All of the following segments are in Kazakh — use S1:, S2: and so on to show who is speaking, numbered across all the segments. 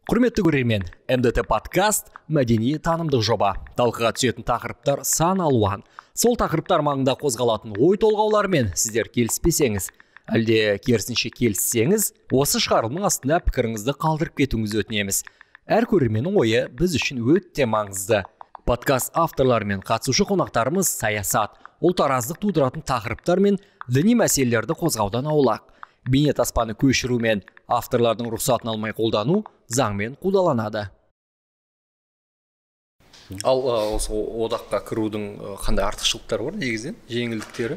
S1: Құрметті көрермен, МДТ подкаст мәдени танымдық жоба. Талқыға түсетін тақырыптар сан алуан. Сол тақырыптар маңында қозғалатын ой толғаулармен сіздер келіспесеңіз, әлде керісінше келіссеңіз, осы шығарылымның астында пікіріңізді қалдырып кетуіңізді өтінеміз. Әр көрерменнің ойы біз үшін өте маңызды. Подкаст авторлары мен қатысушы қонақтарымыз саясат, ұлтараздық тудыратын тақырыптар мен діни мәселелерді қозғаудан аулақ. Бейнетаспаны көшіру мен авторлардың рұқсатын алмай қолдану заңмен қудаланады. Ал осы одаққа кірудің қандай артықшылықтары бар негізінен, жеңілдіктері?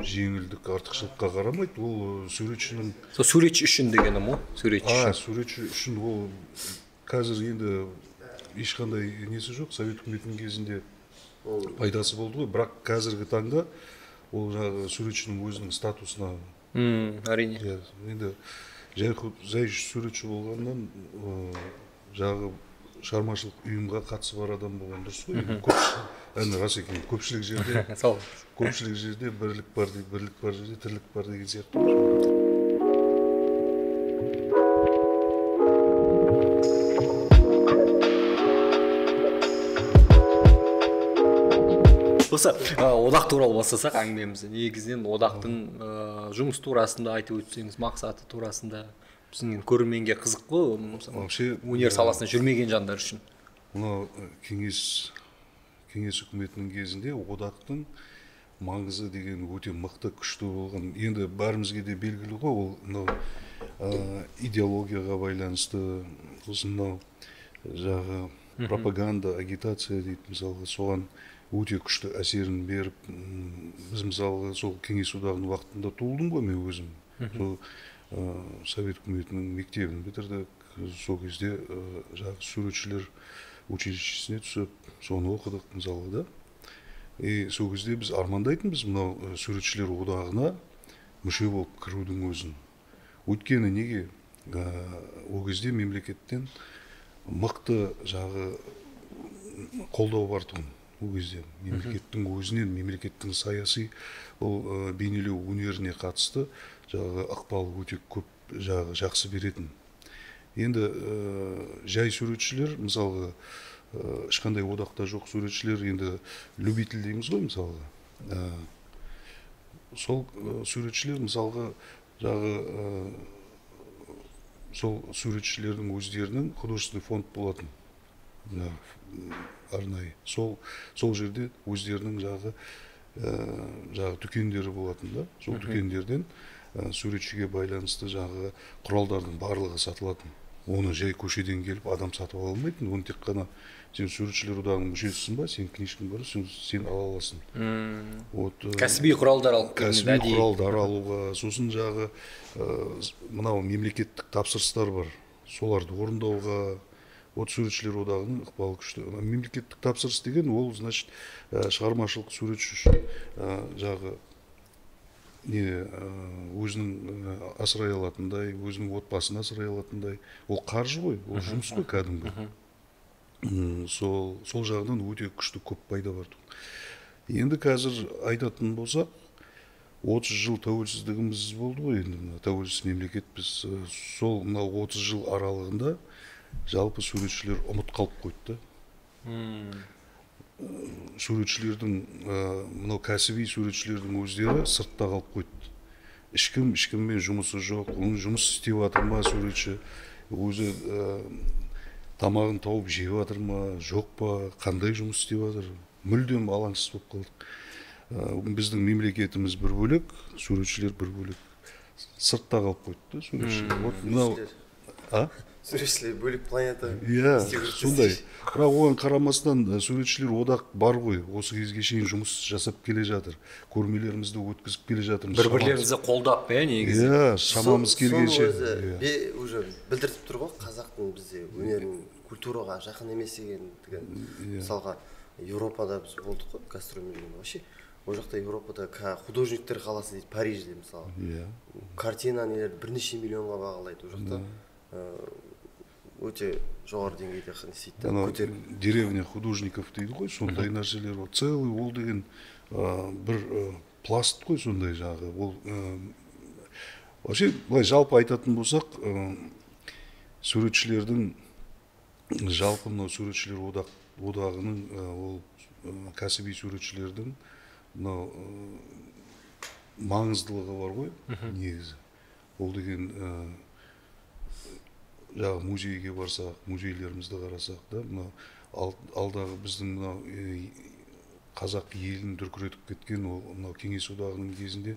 S2: Жеңілдік артықшылыққа қарамайды, ол суретшінің...
S1: Суретші үшін дегенім о?
S2: Суретші үшін ол қазір енді ешқандай несі жоқ, Совет үкіметінің кезінде пайдасы болды ғой, бірақ қазіргі таңда ол жаңағы суретшінің өзінің статусына
S1: әрине.
S2: Енді жай суретші болғаннан жағы шығармашылық ұйымға қатысы бар адам болған дұрыс қой. Әне рас екен, көпшілік жерде бірлік бар жерде тірлік бар деген сияқты.
S1: Осы одақ туралы бастасақ әңгімемізді, негізінен одақтың жұмыс турасында айтып өтсеңіз, мақсаты турасында біздің көрерменге қызық қой, өнер саласында жүрмеген жандар үшін.
S2: Мынау кеңес үкіметінің кезінде одақтың маңызы деген өте мықты күшті болған. Енді бәрімізге де белгілі ғой, ол идеологияға байланысты, сосын мынау жағы пропаганда, агитация дейді, мысалға соған өте күшті әсерін беріп, біз мысалға сол кеңес одағының уақытында туылдым ғой мен өзім. Сол Совет үкіметінің мектебін бітірдік, сол кезде жаңағы суретшілер училищесіне түсіп, соны оқыдық мысалға да. Сол кезде біз армандайтынбыз мынау суретшілер одағына мүше болып кірудің өзін. Өйткені неге? Ол кезде мемлекеттен мықты жағы қолдау бар тұғын. Ол кезде мемлекеттің өзінен, мемлекеттің саяси бейнелеу өнеріне қатысты жағы ықпалы өте көп жағы жақсы беретін. Енді жай суретшілер, мысалға, ешқандай одақта жоқ суретшілер, енді любитель дейміз ғой, мысалға. Сол суретшілер, мысалға, жағы сол суретшілердің өздерінің художественный фонд болатын. Арнайы. Сол жерде өздерінің жағы дүкендері болатын да. Сол дүкендерден суретшіге байланысты жағы құралдардың барлығы сатылатын. Оны жай көшеден келіп адам сатып ала алмайтын. Оны тек қана сен суретшілер одағының мүшесісің ба, сен книжкаң бар, сен ала аласың.
S1: Кәсіби құралдар алып
S2: кәсіби құралдар алуға, сосын жағы мынау мемлекеттік тапсырыстар бар. Соларды орындауға суретшілер одағының ықпалы күшті. Мемлекеттік тапсырыс деген ол, значит, шығармашылық суретші үшін жағы өзінің асырай алатындай, өзінің отбасын асырай алатындай, ол қаржы ғой, ол жұмыс қой кәдімгі. Сол жағынан өте күшті көп пайда бар. Енді қазір айтатын болсақ, 30 жыл тәуелсіздігіміз болды ғой, енді тәуелсіз мемлекетпіз. Сол 30 жыл аралығында жалпы суретшілер ұмыт қалып қойды. Суретшілердің, мынау кәсіби суретшілердің өздері сыртта қалып қойды. Ешкіммен жұмысы жоқ, оның жұмыс істеп жатыр ма суретші, өзі тамағын тауып жеп жатыр ма, жоқ па, қандай жұмыс істеп жатыр, мүлдем алаңсыз болып қалдық. Біздің мемлекетіміз бір бөлек, суретшілер бір бөлек. Сыртта қалып қойды суретшілер.
S3: Суретшілер бөлек планета.
S2: Сондай. Бірақ оған қарамастан суретшілер одақ бар ғой. Осы кезге шейін жұмыс жасап келе жатыр. Көрмелерімізді өткізіп келе жатырмыз.
S1: Бір-бірлеріңізді қолдап негізі.
S2: Шамамыз келгенше.
S3: Уже білдіртіп тұр ғой, қазақтың бізде өнерінің культураға жақын емес екендігін. Мысалға, Еуропада біз болдық қой, гастрольмен. Вообще, ол жақта Еуропада художниктер қаласы дейді, Парижде мысалы. Картина нелерді бірнеше миллионға бағалайды. Ол жақта өте жоғары деңгейде
S2: істейді. Деревня художников дейді ғой, сондай нәрселер бар. Целый ол деген бір пласт қой сондай жағы. Вообще, былай жалпы айтатын болсақ, суретшілердің жалпы мынау суретшілер одағының ол кәсіби суретшілердің мынау маңыздылығы бар ғой негізі. Ол деген жаңағы музейге барсақ, музейлерімізді қарасақ да, мынау алдағы біздің мынау қазақ елін дүркіретіп кеткен ол мынау кеңес одағының кезінде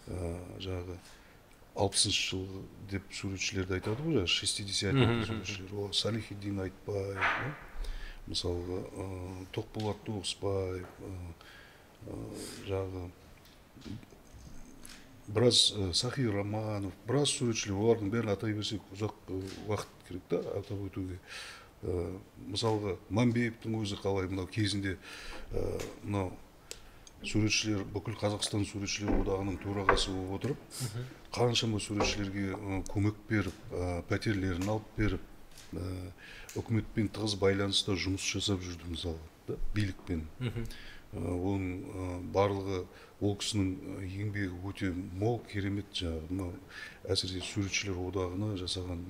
S2: жаңағы 60-шы жыл деп суретшілерді айтады ғой, жаңағы 60-ті суретшілер. Ол Салихиддин Айтбаев, мысалға Тоқболат Тоғысбаев, жаңағы біраз Сахи Романов, біраз суретшілер, олардың бәрін атай берсек ұзақ уақыт керек та атап өтуге. Мысалға Мамбеевтің өзі қалай мынау кезінде мынау суретшілер, бүкіл Қазақстан суретшілер одағының төрағасы болып отырып, қаншама суретшілерге көмек беріп, пәтерлерін алып беріп, үкіметпен тығыз байланыста жұмыс жасап жүрді мысалы, билікпен. Оның барлығы ол кісінің еңбегі өте мол, керемет жаңағы, әсіресе суретшілер одағына жасаған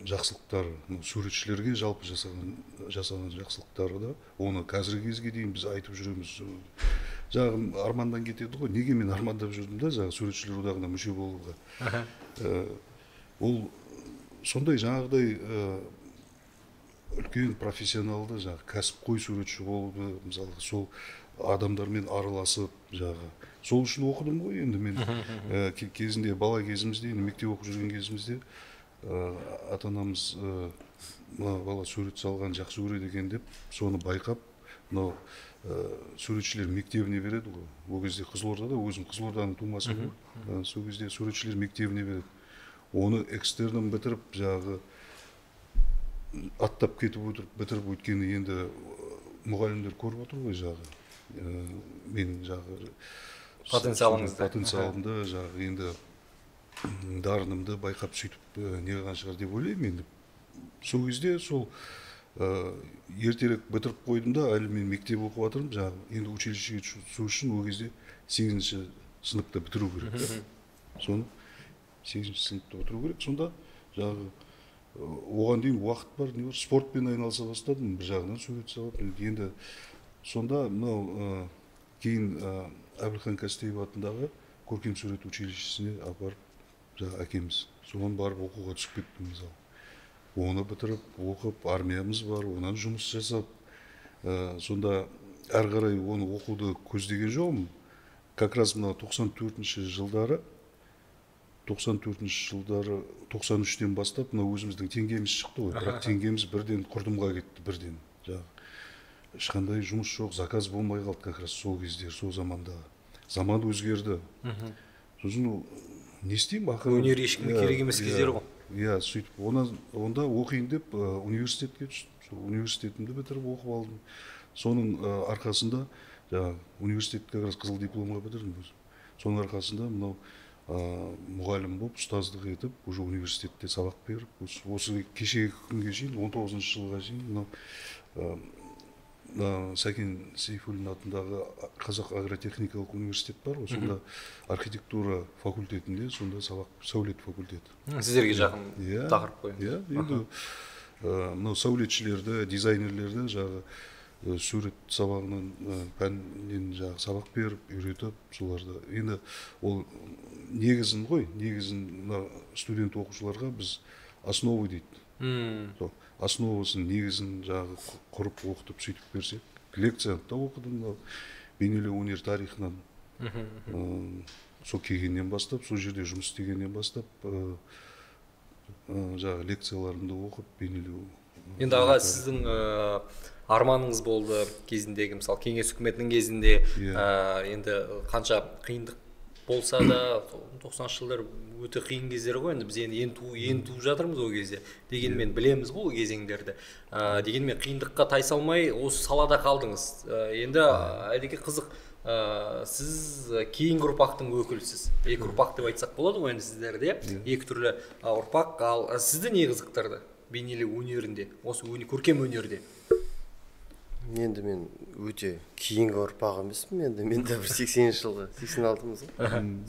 S2: жақсылықтар, суретшілерге жалпы жасаған жақсылықтары да, оны қазіргі кезге дейін біз айтып жүреміз. Жаңағы армандан кетеді ғой, неге мен армандап жүрдім да, жаңағы суретшілер одағына мүше болуға. Ол сондай жаңағыдай үлкен профессионалды жаңағы кәсіпқой суретші болуды, мысалы сол адамдармен араласып, жаңағы сол үшін оқыдым ғой. Енді мен кезінде бала кезімізде, мектеп оқып жүрген кезімізде ата-анамыз бала сурет салған жақсы көреді екен деп, соны байқап, мынау суретшілер мектебіне береді ғой. Ол кезде Қызылордада, өзім Қызылорданың тумасы ғой. Сол кезде суретшілер мектебіне береді. Оны экстернін бітіріп, жаңағы аттап кетіп отырып, бітіріп өткені енді мұғалімдер көріп отыр ғой жағы. Мен жағы потенциалымды жағы енді дарынымды байқап сөйтіп неғылған шығар деп ойлаймын енді. Сол кезде сол ертерек бітіріп қойдым да, әлі мен мектеп оқып жатырмын, жағы енді училищеге түсу үшін ол кезде 8-ші сыныпта бітіру керек. Соны 8-ші сыныпта бітіру керек. Сонда жағы оған дейін уақыт бар, не бар, спортпен айналыса бастадым, бір жағынан сурет салып. Енді сонда мынау кейін Әбілхан Қастеев атындағы көркем сурет училищесіне апарып, жаңағы әкеміз, соған барып оқуға түсіп кеттім мысалы. Оны бітіріп, оқып, армиямыз бар, онан жұмыс жасап, сонда әрі қарай оны оқуды көздеген жоқпын. Как раз мына 94-ші жылдары 93-тен бастап мына өзіміздің теңгеміз шықты ғой. Бірақ теңгеміз бірден құрдымға кетті, бірден. Ешқандай жұмыс жоқ, заказ болмай қалды как раз сол кездер, сол заманда. Заман өзгерді. Сосын не істеймін, ақыры
S1: өнер ешкімге керек емес кездер ғой.
S2: Иә, сөйтіп онда оқиын деп университетке түстім. Университетімді бітіріп оқып алдым. Соның арқасында университетті как раз қызыл дипломға бітірдім. Соның арқасында мынау мұғалім болып, ұстаздық етіп, уже университетте сабақ беріп, осы кешегі күнге шейін, 19-шы жылға шейін, Сәкен Сейфуллин атындағы Қазақ агротехникалық университет бар, сонда архитектура факультетінде, сонда сабақ, сәулет факультеті.
S1: Сіздерге жақын тақырып қой.
S2: Иә, енді мынау сәулетшілерді, дизайнерлерді жағы сурет сабағынан пәннен жағы сабақ беріп, үйретіп, соларды. Енді ол негізін ғой, негізін студент оқушыларға біз основы дейді. Основасын, негізін жағы құрып оқытып сөйтіп берсек. Лекцияны да оқыдым, бейнелеу өнер тарихынан. Сол келгеннен бастап, сол жерде жұмыс істегеннен бастап, жағы лекцияларымды оқып, бейнелеу.
S1: Енді аға, сіздің арманыңыз болды кезіндегі, мысалы кеңес үкіметінің кезінде, енді қанша қиындық болса да, 90-шы жылдар өте қиын кездер ғой, енді біз енді жатырмыз ол кезде. Дегенмен білеміз бұл кезеңдерді. Дегенмен қиындыққа тайсалмай осы салада қалдыңыз. Енді әдеке қызық, сіз кейінгі ұрпақтың өкілісіз. Екі ұрпақ деп айтсақ болады ғой енді сіздерде. Екі түрлі ұрпақ. Ал сізді не қызықтырды бейнелеу өнерінде, осы көркем өнерде?
S3: Енді мен өте кейінгі ұрпақ емеспін, енді мен де бір 80-ші жылғы, 86-мыз ғой,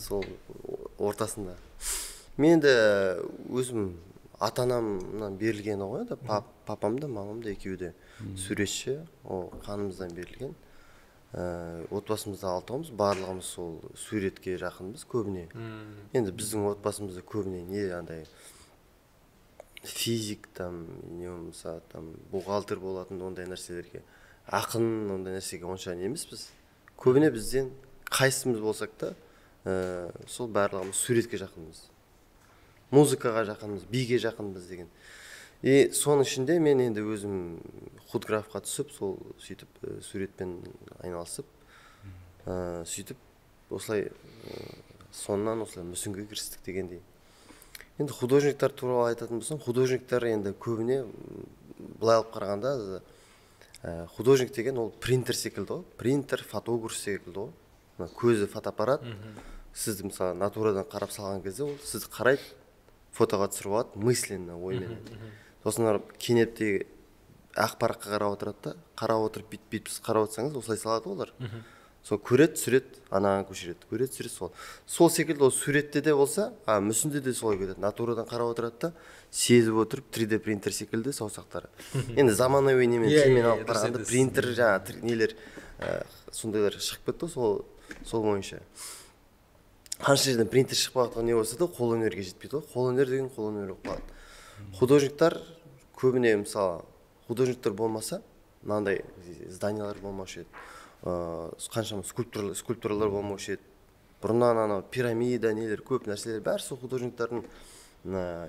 S3: сол ортасында. Мен де өзім ата анамнан берілгені ғой да, папам да мамам да екеуі де суретші, ол қанымыздан берілген. Отбасымызда 6-ымыз, барлығымыз сол суретке жақынбыз көбіне. Енді біздің отбасымызда көбіне не андай физик там, не болмаса там бухгалтер болатын ондай нәрселерге, ақын ондай нәрсеге онша емеспіз. Көбіне бізден қайсымыз болсақ та, сол барлығымыз суретке жақынбыз. Музыкаға жақынбыз, биге жақынбыз деген. И соның ішінде мен енді өзім худграфқа түсіп, сол сөйтіп суретпен айналысып, сөйтіп осылай соннан осылай мүсінге кірістік дегендей. Енді художниктар туралы айтатын болсам, художниктар енді көбіне былай алып қарағанда, художник деген ол принтер секілді ғой, принтер, фотограф секілді ғой. Көзі фотоаппарат, сізді мысалы натурадан қарап салған кезде ол сізді қарайды, фотоға түсіріп алады, мысленно оймен. Сосын кенепте ақ параққа қарап отырады да, қарап отырып бүйтіп қарап отырсаңыз осылай салады олар. Сол көреді, түсіреді, анаған көшіреді, көреді, түсіреді. Сол секілді ол суретте де болса, мүсінде де солай кетеді. Натурадан қарап отырады да, сезіп отырып 3D принтер секілді саусақтары. Енді заманауи немен тілмен алып қарағанда принтер жаңа нелер сондайлар шығып кетті, сол бойынша. Қанша жерден принтер шығып қалған не болса да, қолөнерге жетпейді ғой. Қолөнер деген қолөнер болып қалады. Художниктар көбіне мысалы, художниктар болмаса, мынандай зданиялар болмаушы еді. Қаншама скульптуралар болмаушы еді. Бұрыннан анау пирамида, нелер, көп нәрселер бәрі сол художниктардың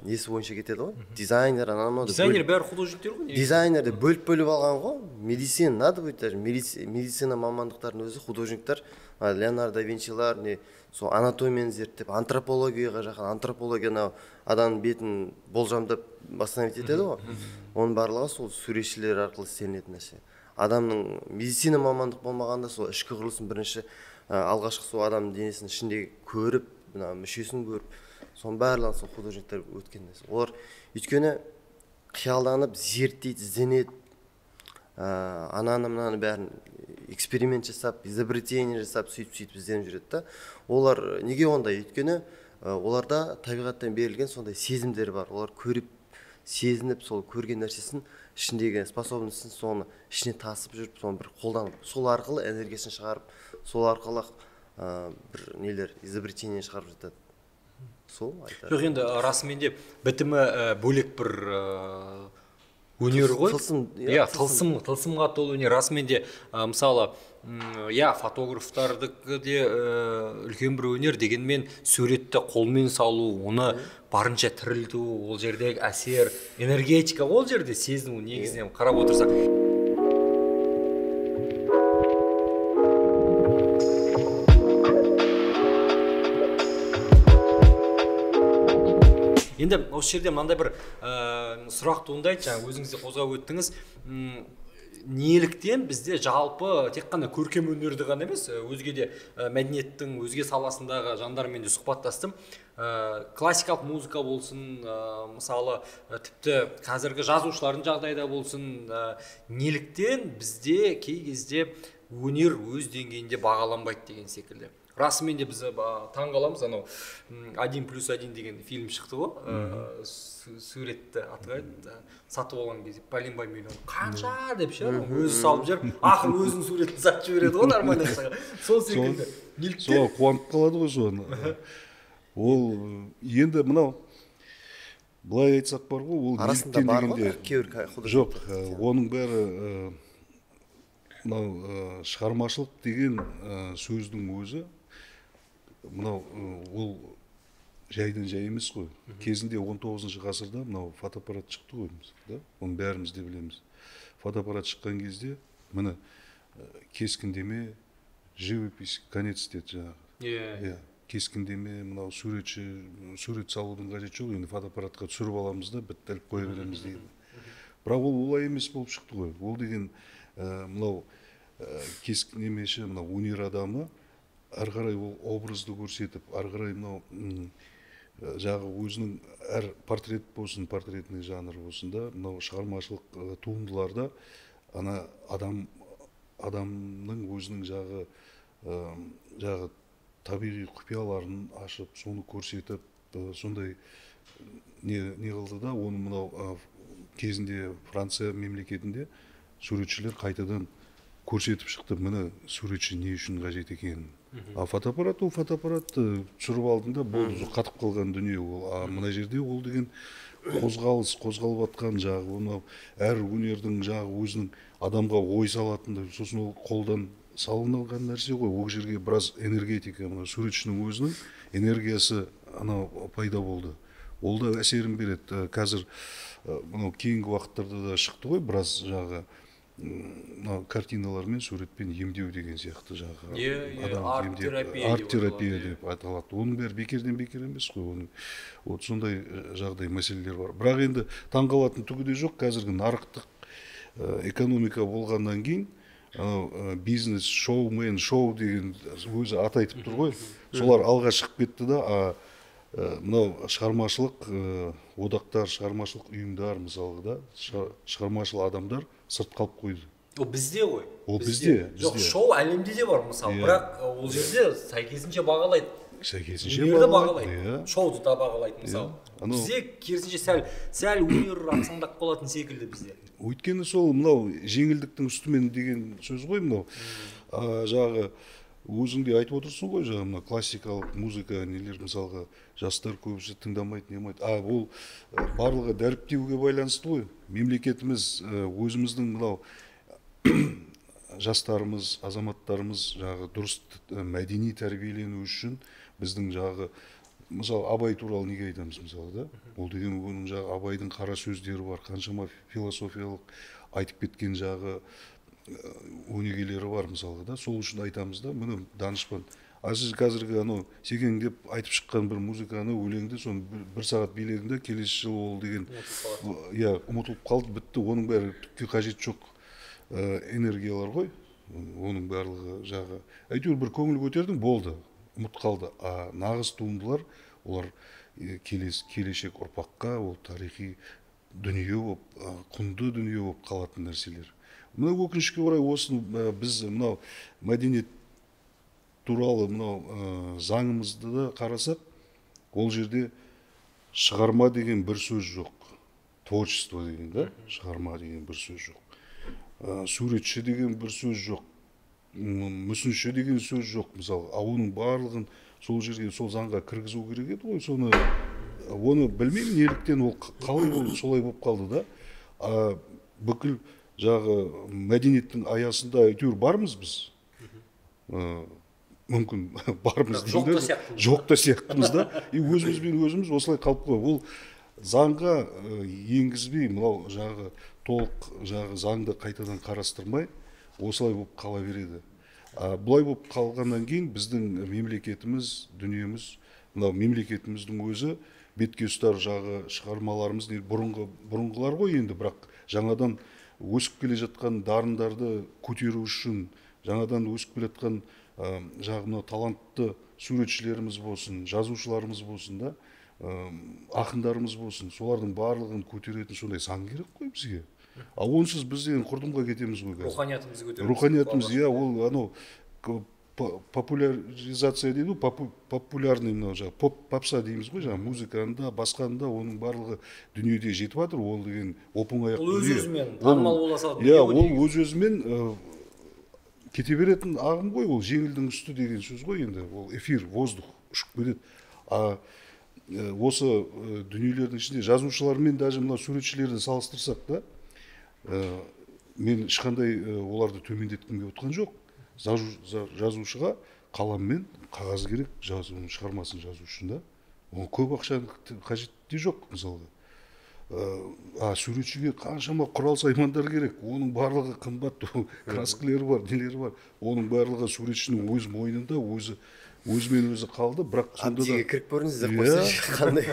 S3: несі бойынша кетеді ғой. Дизайнер,
S1: дизайнер бәрі художниктер ғой.
S3: Дизайнерді бөліп алған ғой. Медицина надо будет даже. Медицина мамандықтардың өзі художниктар, Леонардо да Винчилар, сол анатомияны зерттеп, антропологияға жақын, антропология адамның бетін болжамдап восстановить етеді ғой. Оның барлығы сол суретшілер арқылы істелінетін нәрсе. Адамның медицина мамандық болмағанда сол ішкі құрылысын бірінші алғашқы сол адамның денесінің ішіндегі көріп, мүшесін көріп, соның барлығы сол художниктер өткен нәрсе. Олар өйткені қиялданып, зерттейді, ізденеді, ананы бәрін эксперимент жасап, изобретение жасап, сөйтіп ізденіп жүреді да. Олар неге ондай? Өйткені оларда табиғаттан берілген сондай сезімдер бар. Олар көріп, сезініп, сол көрген нәрсесін ішіндегі способностьін соны ішіне тасып жүріп, соны бір қолданып, сол арқылы энергиясын шығарып, сол арқылы бір нелер изобретение шығарып жатады. Сол айтады.
S1: Жоқ, енді расымен де бітімі бөлек бір өнер ғой. Тылсымға толы өнер. Расымен де мысалы фотографтардікі де үлкен бір өнер, дегенмен суретті қолмен салу, оны барынша тірілту, ол жердегі әсер, энергетика, ол жерде сезіну негізінен қарап отырсақ. Енді осы жерде мынандай бір сұрақ туындайды, жаңа өзіңіз де қозғап өттіңіз. Неліктен бізде жалпы тек қана көркем өнерді ғана емес, өзге де мәдениеттің өзге саласындағы жандармен де сұхбаттастым. Классикалық музыка болсын, мысалы тіпті қазіргі жазушылардың жағдайда болсын, неліктен бізде кей кезде өнер өз деңгейінде бағаланбайды деген секілді. Расымен де біз таң қаламыз, анау 1+1 деген фильм шықты ғой, суретті атқайды, сатып алған кезде пәленбай миллион қанша деп ше, өзі салып жүріп, ақыр өзінің суретін сатып жібереді ғой нормальный ақшаға. Сол секілді.
S2: Сол қуанып қалады ғой соны. Ол енді мынау былай айтсақ бар ғой, ол
S3: арасында бар ғой кейбір художник.
S2: Жоқ, оның бәрі мынау шығармашылық деген сөздің өзі мынау ол жайдан жай емес қой. Кезінде 19 ғасырда мынау фотоаппарат шықты ғой, да? Оны бәріміз де білеміз. Фотоаппарат шыққан кезде міне кескіндеме, живопись, конец деді жаңағы. Кескіндеме, мынау сурет салудың қажеті жоқ, енді фотоаппаратқа түсіріп аламыз да бітті іліп қоя береміз деген. Бірақ ол олай емес болып шықты ғой. Ол деген мынау кескіндемеші, мынау өнер адамы ары қарай ол образды көрсетіп, ары қарай мынау жағы өзінің әр портрет болсын, портретный жанр болсын да, мынау шығармашылық туындыларда ана адамның өзінің жағы табиғи құпияларын ашып, соны көрсетіп, сондай не қылды да, оны мынау кезінде Франция мемлекетінде суретшілер қайтадан көрсетіп шықты, міне суретші не үшін қажет екенін. А фотоаппарат, ол фотоаппаратты түсіріп алдың да болды, қатып қалған дүние ол. А мына жерде ол деген қозғалып жатқан жағы, мынау әр өнердің жағы өзінің адамға ой салатындай, сосын ол қолдан салынған нәрсе ғой. Ол жерге біраз энергетика, мына суретшінің өзінің энергиясы анау пайда болды. Ол да әсерін береді. Қазір мынау кейінгі уақыттарда да шықты ғой, біраз жағы картиналармен, суретпен емдеу деген сияқты жағы. Арт-терапия деп аталады. Оның бәрі бекерден бекер емес қой. Оның вот сондай жағдай мәселелер бар. Бірақ енді таңғалатын түгі де жоқ. Қазіргі нарықтық экономика болғаннан кейін бизнес, шоумен, шоу деген өзі ат айтып тұр ғой. Солар алға шығып кетті да, мынау шығармашылық одақтар, шығармашылық ұйымдар мысалға да, шығармашыл адамдар сырт қалып қойды.
S1: Ол бізде ғой.
S2: Ол бізде.
S1: Жоқ, шоу әлемде де бар мысалы, бірақ ол жерде сәйкесінше бағалайды.
S2: Сәйкесінше
S1: бағалайды. Шоуды да бағалайды мысалы. Бізде керісінше сәл өнер ақсаңдап қалатын секілді бізде.
S2: Өйткені сол мынау жеңілдіктің үстімен деген сөз ғой мынау. Жағы өзің де айтып отырсың ғой, жаңа мына классикалық музыка нелер мысалға жастар көбісі тыңдамайды, немайды. Ол барлығы дәріптеуге байланысты ғой. Мемлекетіміз өзіміздің мынау жастарымыз, азаматтарымыз жағы дұрыс мәдени тәрбиелену үшін біздің жағы мысалы Абай туралы неге айтамыз мысалы да? Ол деген оның жағы Абайдың қара сөздері бар, қаншама философиялық айтып кеткен жағы өнегелері бар мысалға да, сол үшін айтамыз да, міне данышпан. Сіз қазіргі анау секең деп айтып шыққан бір музыканы, өлеңді соны бір сағат биледіңде, келесі жыл ол деген ұмытылып қалды, бітті, оның бәрі түкке қажет жоқ энергиялар ғой, оның барлығы жағы. Әйтеуір бір көңіл көтердің, болды, ұмыт қалды. Нағыз туындылар, олар келешек ұрпаққа, ол тарихи дүние болып, құнды дүние болып қалатын нәрселер. Мына өкінішке орай осы біз мынау мәдениет туралы мынау заңымызды да қарасақ, ол жерде шығарма деген бір сөз жоқ. Творчество деген да, шығарма деген бір сөз жоқ. Суретші деген бір сөз жоқ. Мүсінші деген сөз жоқ мысалы. Оның барлығын сол жерге, сол заңға кіргізу керек еді ғой. Оны білмеймін неліктен ол қалай солай болып қалды да. Бүкіл жағы мәдениеттің аясында әйтеуір бармыз біз. Мүмкін бармыз дейді. Жоқ та сияқтымыз да. Өзімізбен өзіміз осылай қалып қой. Ол заңға енгізбей, мынау жағы толық жағы заңды қайтадан қарастырмай, осылай болып қала береді. Бұлай болып қалғаннан кейін біздің мемлекетіміз, дүниеміз, мынау мемлекетіміздің өзі бетке ұстар жағы шығармаларымыз бұрынғылар ғой енді, бірақ жаңадан өсіп келе жатқан дарындарды көтеру үшін, жаңадан өсіп келе жатқан жағына талантты суретшілеріміз болсын, жазушыларымыз болсын да, ақындарымыз болсын, солардың барлығын көтеретін сондай заң керек қой бізге. Онсыз біз деген құрдымға кетеміз ғой.
S1: Руханиятымызды көтереміз.
S2: Руханиятымыз, ол анау популяризация дейді, популярный мынау жағы попса дейміз ғой, жаңа музыканда, басқанда оның барлығы дүниеде жетіп жатыр, ол деген оп-оңай ақ.
S1: Ол өз-өзімен танымал бола салады.
S2: Ол өз-өзімен кете беретін ағым ғой, ол жеңілдің үсті деген сөз ғой енді, ол эфир, воздух ұшып кетеді. Осы дүниелердің ішінде жазушылармен, даже мына суретшілерді салыстырсақ да, мен ешқандай оларды төмендеткім келіп отқан жоқ. Жазушыға қалам мен қағаз керек, шығармасын жазу үшін да. Ол көп ақша қажет те жоқ мысалға. Суретшіге қаншама құрал саймандар керек, оның барлығы қымбат, краскілері бар, нелері бар. Оның барлығы суретшінің өз мойнында, өзімен өзі қалды, бірақ сонда да
S3: кіріп көріңіздер қойса қандай.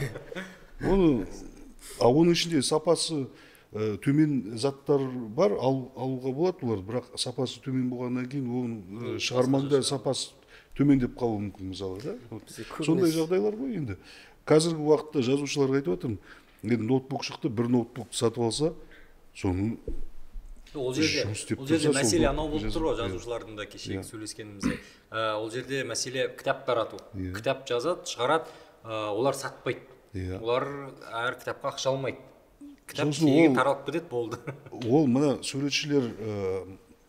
S2: Оның ішінде сапасы төмен заттар бар, алуға болады олар, бірақ сапасы төмен болғаннан кейін оның шығармаңда сапасы төмендеп қалуы мүмкін мысалы да. Сондай жағдайлар ғой енді. Қазіргі уақытта жазушыларға айтып жатырмын, енді ноутбук шықты, бір ноутбукты сатып алса, соның
S1: ол жерде мәселе анау болып тұр ғой, жазушылардың да кешегі сөйлескенімізде. Ол жерде мәселе кітап тарату. Кітап жазады, шығарады, олар сатпайды. олар әр кітапқа ақша алмайды, кітап
S2: Сосын
S1: тегін
S2: ол-
S1: таралып кетеді, болды.
S2: Ол мына суретшілер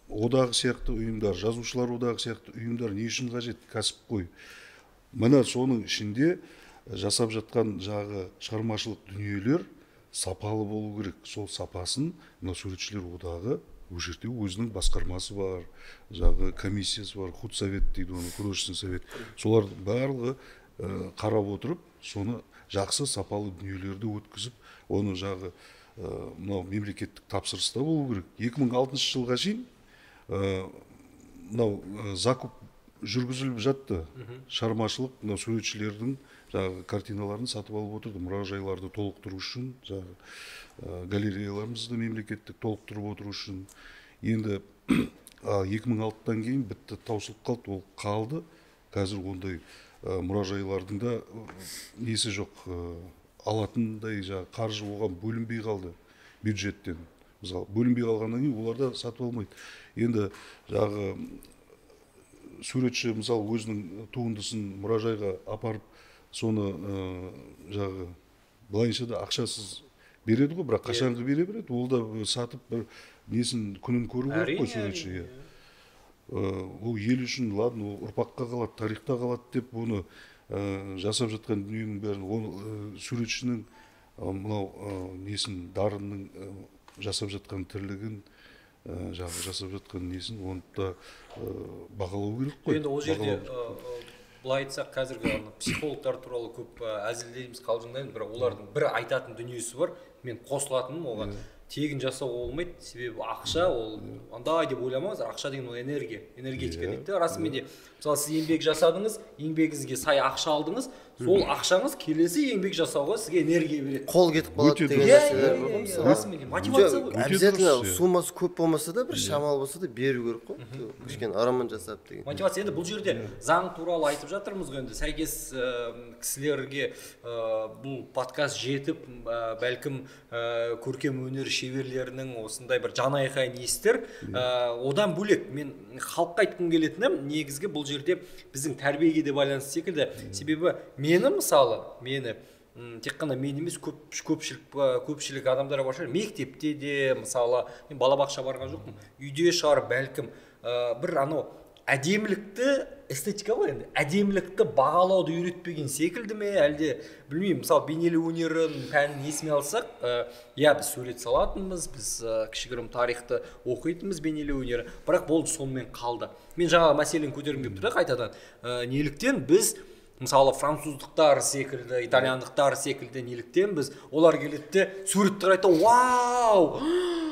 S2: одағы сияқты ұйымдар, жазушылар одағы сияқты ұйымдар не үшін қажет? Кәсіпқой. Мына соның ішінде жасап жатқан жағы шығармашылық дүниелер сапалы болу керек. Сол сапасын мына суретшілер одағы ол жерде өзінің басқармасы бар, жағы комиссиясы бар, худсовет дейді оны, художественный совет. Солар барлығы қарап отырып, соны жақсы сапалы дүниелерді өткізіп, оны жағы мынау мемлекеттік тапсырыста болу керек. 2006 жылға шейін мынау закуп жүргізіліп жатты. Шығармашылық мынау суретшілердің жаңағы картиналарын сатып алып отырды, мұражайларды толықтыру үшін, жаңағы галереяларымызды мемлекеттік толықтырып отыру үшін. Енді 2006-тан кейін бітті, таусылып қалды, ол қалды. Қазір ондай мұражайлардың да несі жоқ, алатындай жаңағы қаржы оған бөлінбей қалды бюджеттен. Мысалы, бөлінбей қалғаннан кейін оларда сатып алмайды. Енді жағы суретші мысалы өзінің туындысын мұражайға апарып, соны жағы былайынша да ақшасыз береді ғой, бірақ қашанғы бере береді, ол да сатып бір несін күнін көру керек қой суретші. Ол ел үшін, ладно, ол ұрпаққа қалады, тарихта қалады деп оны жасап жатқан дүниенің бәрін, ол суретшінің мынау несін, дарынның жасап жатқан тірлігін, жасап жатқан несін, оны да бағалау керек қой.
S1: Енді ол жерде былай айтсақ, қазіргі психологтар туралы көп әзілдейміз, қалжыңдаймыз, бірақ олардың бір айтатын дүниесі бар, мен қосылатыным оған. Тегін жасауға болмайды, себебі ақша, ол андай деп ойламаңыздар, ақша деген ол энергетика дейді. Расымен де, мысалы сіз еңбек жасадыңыз, еңбегіңізге сай ақша алдыңыз, сол ақшаңыз келесі еңбек жасауға сізге энергия береді.
S3: Қол кетіп қалады деген нәрселер бар ғой мысалы.
S1: Расымен де мотивация ғой.
S3: Обязательно суммасы көп болмаса да, бір шамалы болса да беру керек қой. Кішкене араман жасап деген.
S1: Мотивация. Енді бұл жерде заң туралы айтып жатырмыз ғой, енді сәйкес кісілерге бұл подкаст жетіп, бәлкім көркем өнер шеберлерінің осындай бір жан айқайын естір. Одан бөлек мен халыққа айтқым келетінім, негізгі бұл жерде біздің тәрбиеге де байланысты секілді. Себебі мені тек қана мен емес, көпшілік адамдар бар шығар. Мектепте де, мысалы, мен балабақша барған жоқпын, үйде шығар бәлкім бір анау әдемілікті, эстетика ғой енді, әдемілікті бағалауды үйретпеген секілді ме, әлде білмеймін, мысалы бейнелеу өнерін пәнін есіме алсақ, біз сурет салатынбыз, біз кішігірім тарихты оқитынбыз, бейнелеу өнері, бірақ болды, сонымен қалды. Мен жаңа мәселені көтергім келіп тұр, қайтадан неліктен біз мысалы француздықтар секілді, итальяндықтар секілді неліктен біз олар келеді суреттер айтты, вау,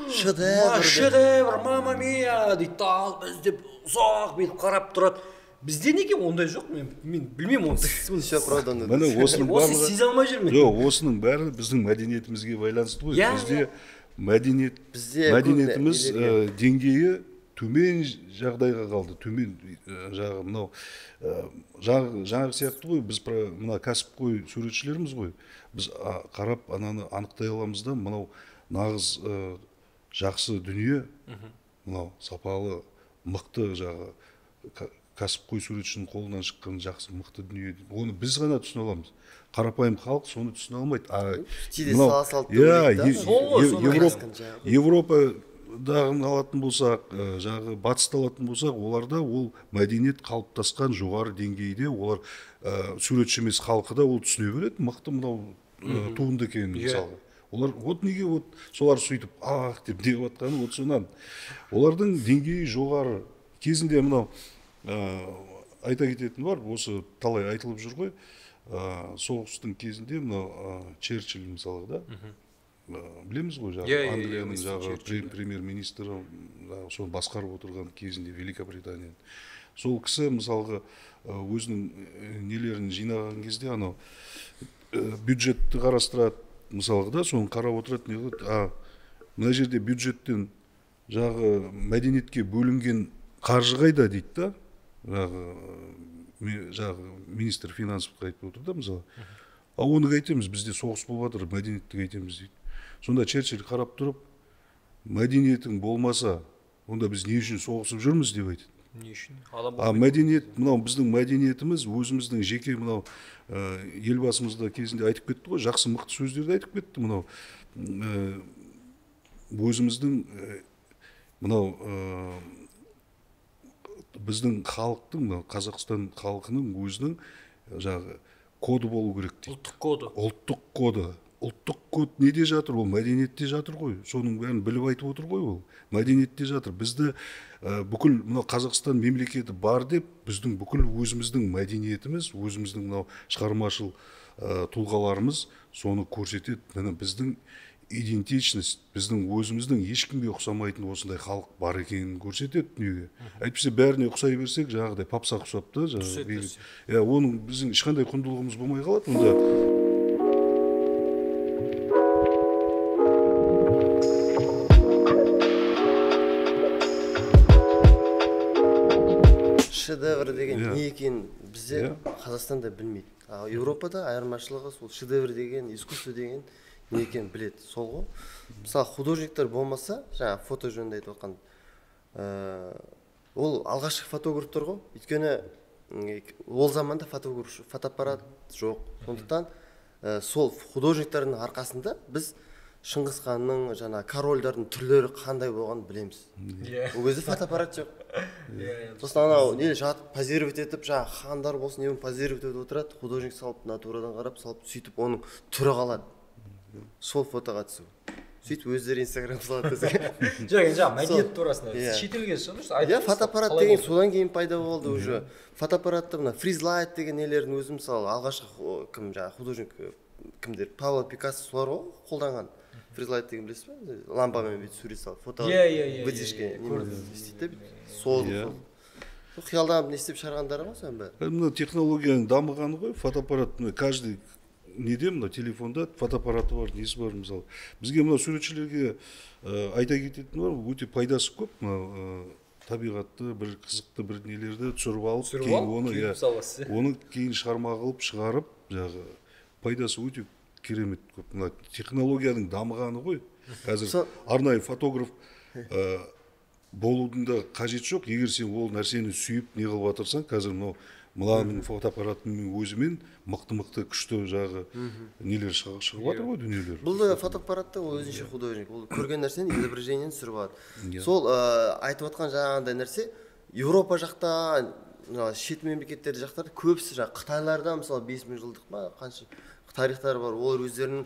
S1: шедевр, мама мия дейді, ал біз деп ұзақ бетіп қарап тұрады. Бізде неге ондай жоқ? Мен білмеймін оны.
S3: Все оправданно.
S2: Міне осының барлығы,
S1: осы сезе алмай жүрмін.
S2: жоқ, осының бәрі біздің мәдениетімізге байланысты ғой. Бізде мәдениетіміз деңгейі төмен жағдайға қалды, төмен жағы мынау жаңағы сияқты ғой, біз мына кәсіпқой суретшілеріміз ғой, біз қарап ананы анықтай аламыз да, мынау нағыз жақсы дүние, мынау сапалы, мықты жағы кәсіпқой суретшінің қолынан шыққан жақсы мықты дүние, оны біз ғана түсіне аламыз. Қарапайым халық соны түсіне алмайды. Европадан алатын болсақ, жағы батысты алатын болсақ, оларда ол мәдениет қалыптасқан жоғары деңгейде, олар суретші емес халқы да ол түсіне береді, мықты мынау туынды екенін мысалға. Олар неге солар сөйтіп деп деп жатқаны сонан. Олардың деңгейі жоғары. Кезінде мынау айта кететін бар, осы талай айтылып жүр ғой, соғыстың кезінде мынау Черчилль мысалға да, білеміз ғой, Англияның премьер-министрі, соны басқарып отырған кезінде Великобританияның. Сол кісі мысалға өзінің нелерін жинаған кезде анау бюджетті қарастырады мысалға да, соны қарап отырады, не қылады, мына жерде бюджеттен жағы мәдениетке бөлінген қаржы қайда дейді да, жағы министр финансовқа айтып отыр да мысалы. Оны қайтеміз, бізде соғыс болып жатыр, мәдениетті қайтеміз дейді. Сонда Черчилль қарап тұрып, мәдениетің болмаса, онда біз не үшін соғысып жүрміз деп айтады.
S1: Не үшін? Адам
S2: Мәдениет, мынау біздің мәдениетіміз, өзіміздің жеке мынау елбасымыз да кезінде айтып кетті ғой, жақсы мықты сөздерді айтып кетті. Мынау өзіміздің мынау біздің халықтың, мынау Қазақстан халқының өзінің жаңағы коды болу керек дейді.
S1: ұлттық коды.
S2: Ұлттық коды. Ұлттық код неде жатыр? Ол мәдениетте жатыр ғой. Соның бәрін біліп айтып отыр ғой ол. Мәдениетте жатыр. Бізді бүкіл мынау Қазақстан мемлекеті бар деп, біздің бүкіл өзіміздің мәдениетіміз, өзіміздің мынау шығармашыл тұлғаларымыз соны көрсетеді. Міне біздің идентичность, біздің өзіміздің ешкімге ұқсамайтын осындай халық бар екенін көрсетеді дүниеге. Әйтпесе бәріне ұқсай берсек, жаңағыдай папсақ ұқсап та, оның біздің ешқандай құндылығымыз болмай қалады. Онда
S3: шедевр деген не екенін бізде Қазақстанда білмейді. Еуропада айырмашылығы сол шедевр деген, искусство деген не екенін біледі. Сол ғой. Мысалы, художниктар болмаса, жаңа фото жөнінде айтып отқан, ол алғашқы фотографтар ғой. Өйткені ол заманда фотоаппарат жоқ. Сондықтан сол художниктардың арқасында біз Шыңғыс ханның, жаңа корольдардың түрлері қандай болғанын білеміз. Ол кезде фотоаппарат жоқ. Сосын анау не жатып позировать етіп, жаңа хандар болсын, не позировать етіп отырады, художник салып натурадан қарап, салып сөйтіп оның түрі қалады. Сол фотоға түсу. Сөйтіп өздері Инстаграм салады десең.
S1: Жаңа мәдениет турасында шетелге шығып,
S3: фотоаппарат деген содан кейін пайда болды уже. Фотоаппаратты мына фризлайт деген нелердің өзі мысалы алғашқы кім жаңа художник кімдер Пабло Пикассо солар ғой қолданған. Фризлайт деген білесіз бе? Лампамен бүйтіп сурет салып фото вытяжке істейді де сол қиялданып не істеп шығарғандары ғой соның бәрі.
S2: Мына технологияның дамығаны ғой, фотоаппарат каждый неде мына телефонда фотоаппараты бар, несі бар мысалы. Бізге мына суретшілерге айта кететін бар, өте пайдасы көп. Табиғатты бір қызықты бір нелерді түсіріп алып, кейін оны кейін шығарма қылып шығарып, жаңағы пайдасы өте керемет көп. Мына технологияның дамығаны ғой. Қазір арнайы фотограф болудың да қажет жоқ. Егер сен ол нәрсені сүйіп не қылып жатырсаң, қазір мынаның фотоаппаратының өзімен мықты күшті жағы нелер шығып жатыр ғой, дүниелер.
S3: Бұл да фотоаппаратта ол өзінше художник. Ол көрген нәрсені изображениені түсіріп алады. Сол айтып отқан жаңағындай нәрсе Еуропа жақта, шет мемлекеттер жақтарда көбісі жаңа Қытайларда мысалы 5000 жылдық ма қанша тарихтары бар. Олар өздерінің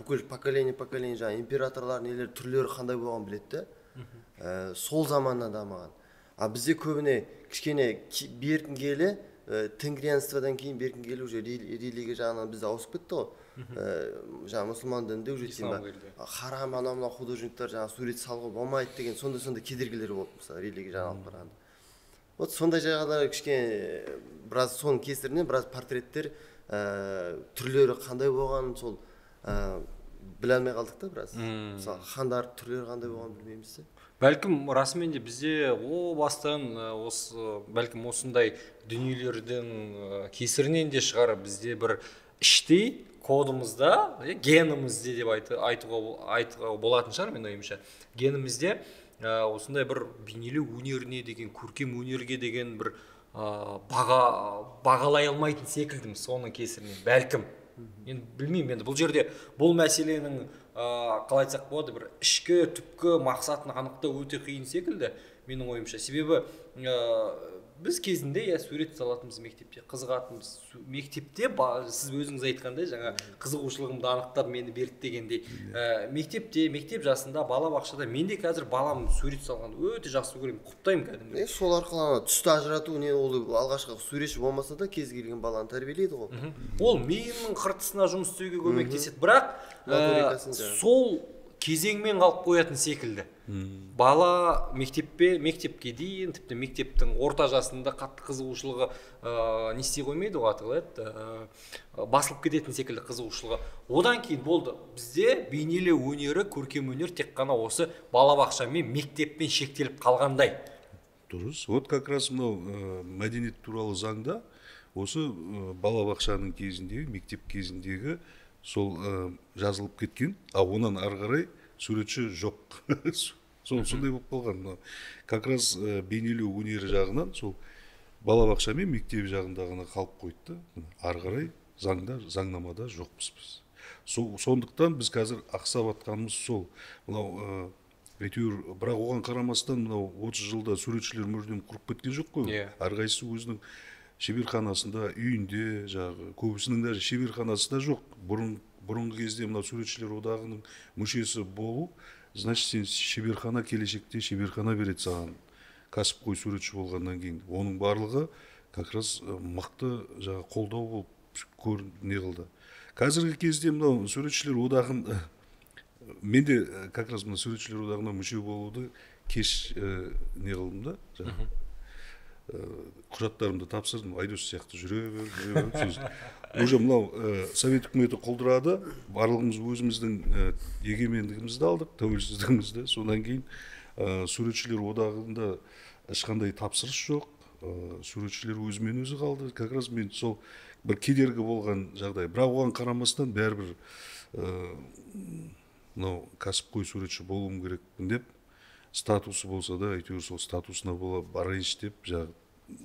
S3: бүкіл поколение жаңа императорлар нелер түрлері қандай болғанын біледі. Сол заманнан дамыған. Бізде көбіне кішкене беркін келе, тенгрианстводан кейін беркін келе уже религия жағынан бізде ауысып кетті ғой. Жаңа мұсылман дінінде уже харам анау художниктар жаңа сурет салуға болмайды деген сондай кедергілері болды мысалы религия жағынан алып қарағанда. Вот сондай жағдайлар кішкене біраз соның кесірінен біраз портреттер түрлері қандай болғанын сол біле алмай қалдық та біраз. Мысалы хандар түрлері қандай болғанын білмейміз де.
S1: Бәлкім расымен де бізде бастан бәлкім осындай дүниелердің кесірінен де шығар бізде бір іштей кодымызда, генімізде деп айтуға болатын шығар мен ойымша. Генімізде осындай бір бейнелеу өнеріне деген, көркем өнерге деген бір бағалай алмайтын секілдіміз соның кесірінен бәлкім. Мен білмеймін, енді бұл жерде бұл мәселенің қалай айтсақ болады, бір ішкі түпкі мақсатын анықтау өте қиын секілді менің ойымша. Себебі біз кезінде сурет салатынбыз мектепте, қызығатынбыз. Мектепте сіз өзіңіз айтқандай жаңа қызығушылығымды анықтап мені берді дегендей. Мектеп жасында бала бақшада мен де қазір балам сурет салғанды өте жақсы көремін, құптаймын кәдімгі.
S3: Сол арқылы түсті ажырату не ол алғашқы суретші болмаса да кез келген баланы тәрбиелейді ғой.
S1: Ол миының қыртысына жұмыс істеуге көмектеседі, бірақ сол кезеңмен қалып қоятын секілді. Бала мектепке дейін, тіпті мектептің орта жасында қатты қызығушылығы не істей қоймайды ғой, басылып кететін секілді қызығушылығы. Одан кейін болды. Бізде бейнелеу өнері, көркем өнер тек қана осы балабақша мен мектеппен шектеліп қалғандай.
S2: Дұрыс. Вот как раз мынау мәдениет туралы заңда осы балабақшаның кезіндегі, мектеп кезіндегі сол жазылып кеткен, онан ары қарай суретші жоқ. сондай болып қалған. Мына как раз бейнелеу өнері жағынан сол балабақша мен мектеп жағында ғана қалып қойды да. Ары қарай заңнамада жоқпыз біз. Сондықтан біз қазір ақсап атқанымыз сол. Мынау әйтеуір, бірақ оған қарамастан мынау 30 жылда суретшілер мүлдем құрып кеткен жоқ қой. Әрқайсысы өзінің шеберханасында, үйінде, көбісінің даже шеберханасында жоқ. Бұрынғы кезде мынау суретшілер одағының мүшесі болу, значит, сен шеберхана, келешекте шеберхана береді саған. Кәсіпқой суретші болғаннан кейін. Оның барлығы как раз мықты қолдау болып не қылды. Қазіргі кезде мынау суретшілер одағын, мен де как раз мына суретшілер одағына мүше болуды кеш не қылдым да, құжаттарымды тапсырдым, Айдос сияқты жүре беріп, уже мынау совет үкіметі құлдырады, барлығымыз өзіміздің егемендігімізді алдық, тәуелсіздігімізді. Содан кейін суретшілер одағында ешқандай тапсырыс жоқ, суретшілер өзімен өзі қалды. Как раз мен сол бір кедергі болған жағдай. Бірақ оған қарамастан бәрібір мынау кәсіпқой суретші болуым керекпін деп, статусы болса да, әйтеуір сол статусына бола барайыншы деп,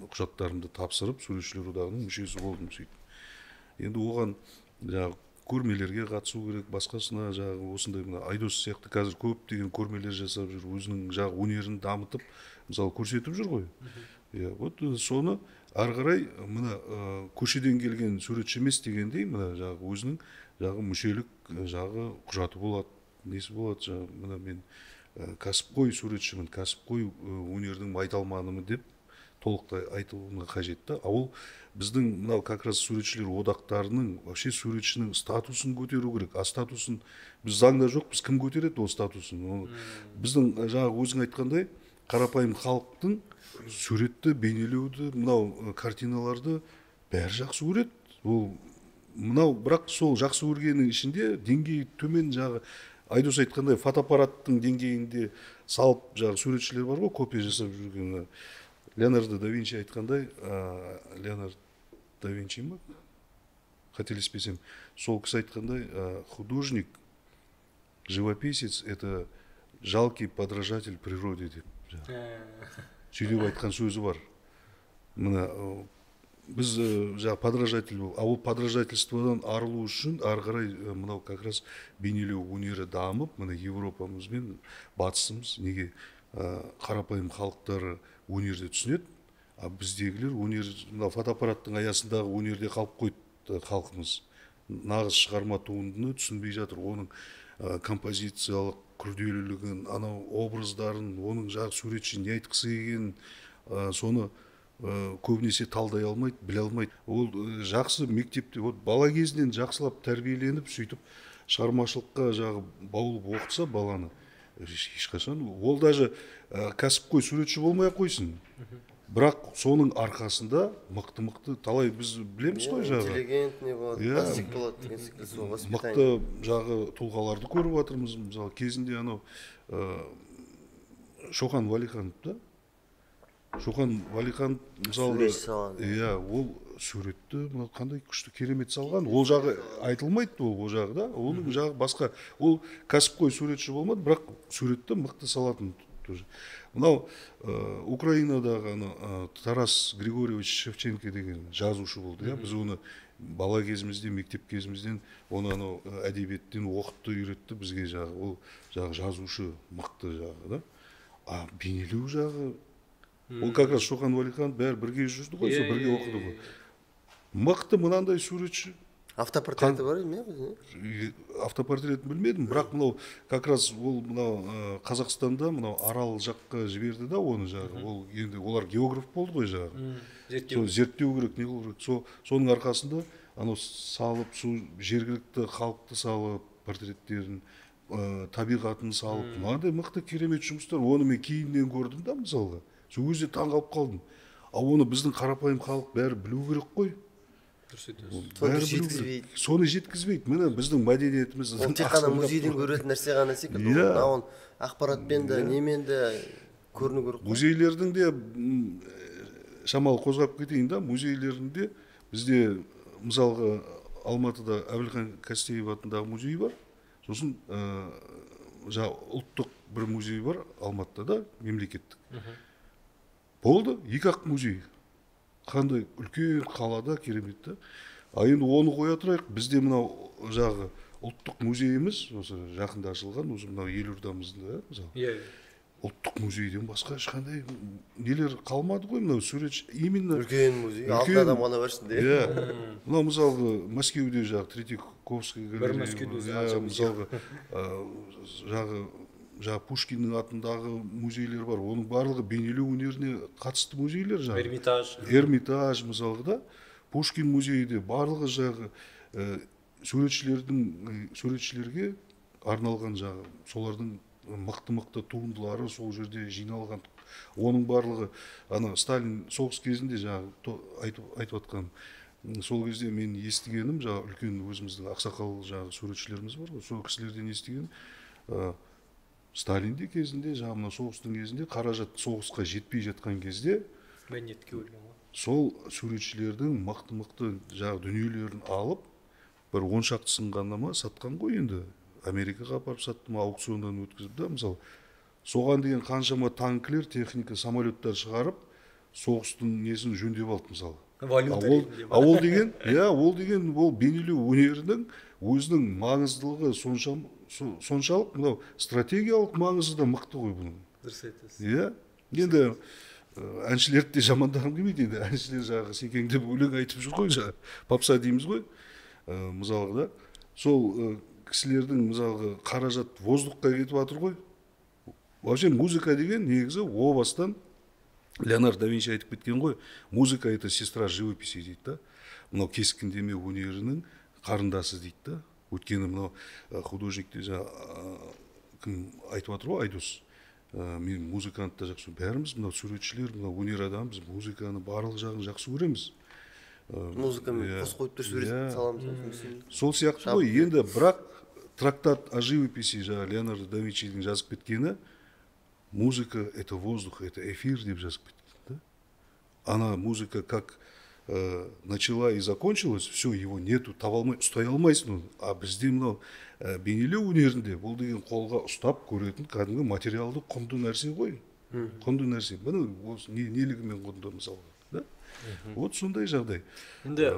S2: құжаттарымды тапсырып, суретшілер одағының мүшесі болдым сөйтіп. Енді оған көрмелерге қатысу керек, басқасына осындай мына Айдос сияқты қазір көптеген көрмелер жасап жүр, өзінің өнерін дамытып, мысалы көрсетіп жүр ғой. Вот соны ары қарай мына көшеден келген суретші емес дегендей, мына өзінің мүшелік құжаты болады, несі болады, мына мен кәсіпқой суретшімін, кәсіпқой өнердің майталманымын деп толықтай айтылуына қажетті. Ол біздің мынау как раз суретшілер одақтарының вообще суретшінің статусын көтеру керек. А статусын біз заңда жоқ, біз кім көтереді ол статусын? Біздің өзің айтқандай қарапайым халықтың суретті, бейнелеуді, мынау картиналарды бәрі жақсы көреді. Ол мынау бірақ сол жақсы көргеннің ішінде деңгейі төмен Айдос айтқандай фотоаппараттың деңгейінде салып суретшілер бар ғой, копия жасап жүрген. Леонардо да Винчи айтқандай, Леонардо да Винчи ма? Қателеспесем, сол кісі айтқандай, художник, живописец — это жалкий подражатель природе деп. Сөйлеп айтқан сөзі бар. Мына біз подражатель бол, а ол подражательстводан арылу үшін ары қарай мынау как раз бейнелеу өнері дамып, мына Европамыз бен батысымыз неге қарапайым халықтары өнерді түсінеді, а біздегілер өнер, мына фотоаппараттың аясындағы өнерде қалып қойды халқымыз. Нағыз шығарма туындыны түсінбей жатыр, оның композициялық күрделілігін, анау образдарын, оның суретші не айтқысы келгенін, соны көбінесе талдай алмайды, біле алмайды. Ол жақсы мектепте, бала кезінен жақсылап тәрбиеленіп, сөйтіп шығармашылыққа баулып оқытса баланы, ешқашан ол даже кәсіпқой суретші болмай қойсын. Бірақ соның арқасында мықты талай біз білеміз ғой
S3: интеллигент не болады, пластик болады деген секілді сол
S2: мықты
S3: воспитание.
S2: тұлғаларды көріп жатырмыз. Мысалы кезінде анау Шоқан Уәлиханов да, Шоқан Уәлиханов мысалы, ол суретті қандай күшті керемет салған, ол жағы айтылмайды, ол жағы да, оның жағы басқа. Ол кәсіпқой суретші болмады, бірақ суретті мықты салатын. Мынау Украинадағы Тарас Григорьевич Шевченко деген жазушы болды. Біз оны бала кезімізде, мектеп кезімізден оны әдебиеттен оқытты, үйретті бізге. Ол жазушы мықты жағы да. А бейнелеу жағы, ол как раз Шоқан Уәлиханов бәрі бірге жүрді ғой, бірге оқыды ғой. Мықты мынандай суретші.
S3: Автопортреті бар ме?
S2: Автопортретін білмедім, бірақ мынау как раз ол мынау Қазақстанда мынау Арал жаққа жіберді да оны ол енді олар географ болды ғой зерттеу керек, не қылу керек. Соның арқасында анау салып, жергілікті халықты салып, портреттерін, табиғатын салып, мынандай мықты керемет жұмыстар. Оны мен кейіннен көрдім да, мысалға. Сол кезде таң қалып қалдым. А оны біздің қарапайым халық бәрі білу керек қой. Соны жеткізбейді. Міне біздің мәдениетіміз.
S3: Ол тек қана музейден көретін нәрсе ғана секілді. Оны ақпаратпен де, немен де көріну керек.
S2: Музейлердің де шамалы қозғап кетейін да, музейлерінде бізде мысалға Алматыда Әбілхан Қастеев атындағы музей бар. Сосын жаңағы ұлттық бір музей бар Алматыда да, мемлекеттік. Болды, 2-ақ музей. Қандай үлкен қалада, керемет та. А енді оны қоя тұрайық, бізде мынау жағы ұлттық музейіміз, осы жақында ашылған, осы мынау Елордамызда, мысалы. Ұлттық музейден басқа ешқандай нелер қалмады ғой, мынау суретші, именно
S3: үлкен музей, 6 адам ғана барсын де.
S2: Мынау мысалғы Мәскеуде жағы Третьяковский галерея, мысалғы жағы Пушкиннің атындағы музейлер бар, оның барлығы бейнелеу өнеріне қатысты музейлер жағы. Эрмитаж мысалғы да, Пушкин музейде барлығы жағы суретшілерге арналған жағы, солардың мықты туындылары сол жерде жиналған. Оның барлығы Сталин соғыс кезінде жаңағы айтып атқан, сол кезде мен естігенім, жаңағы үлкен өзіміздің ақсақал жаңағы суретшілеріміз бар ғой, сол кісілерден естігенім, Сталинде кезінде, жаңағы мына соғыстың кезінде қаражат соғысқа жетпей жатқан кезде
S1: мәдениетке өлген ғой.
S2: Сол суретшілердің мықты жаңағы дүниелерін алып, бір 10 шақтысын ғана ма сатқан ғой енді. Америкаға апарып сатты ма, аукциондан өткізіп да, мысалы. Соған деген қаншама танкілер, техника, самолеттар шығарып, соғыстың несін жөндеп алды, мысалы. Ол деген, ол бейнелеу өнерінің өзінің маңыздылығы соншалық, мынау стратегиялық маңызы да мықты ғой бұның.
S1: Дұрыс айтасыз.
S2: Енді әншілерді де жамандағым келмейді, енді әншілер жағы секеңдеп өлең айтып жүр ғой, попса дейміз ғой, мысалғы да. Сол кісілердің мысалғы қаражат воздухқа кетіп жатыр ғой. Вообще музыка деген негізі о бастан Леонардо да Винчи айтып кеткен ғой, музыка это сестра живописи дейді да. Мынау кескіндеме өнерінің қарындасы дейді да. Өйткені мынау художникте кім айтып жатыр ғой, Айдос. Мен музыкантты жақсы, бәріміз мынау суретшілер, мынау өнер адамымыз, музыканы барлық жағын жақсы көреміз.
S3: Музыкамен қос қойып тұр сурет саламыз.
S2: Сол сияқты ғой, енді бірақ трактат о живописи Леонардо да Винчидің жазып кеткені, музыка это воздух, это эфир деп жазып кеткен. Ана музыка как начала и закончилась, все, его нету, ұстай алмайсың. А бізде мынау бейнелеу өнерінде бұл деген қолға ұстап көретін кәдімгі материалды құнды нәрсе ғой. Құнды нәрсе. Бұны нелігімен құнды мысалы. Вот сондай жағдай.
S1: Енді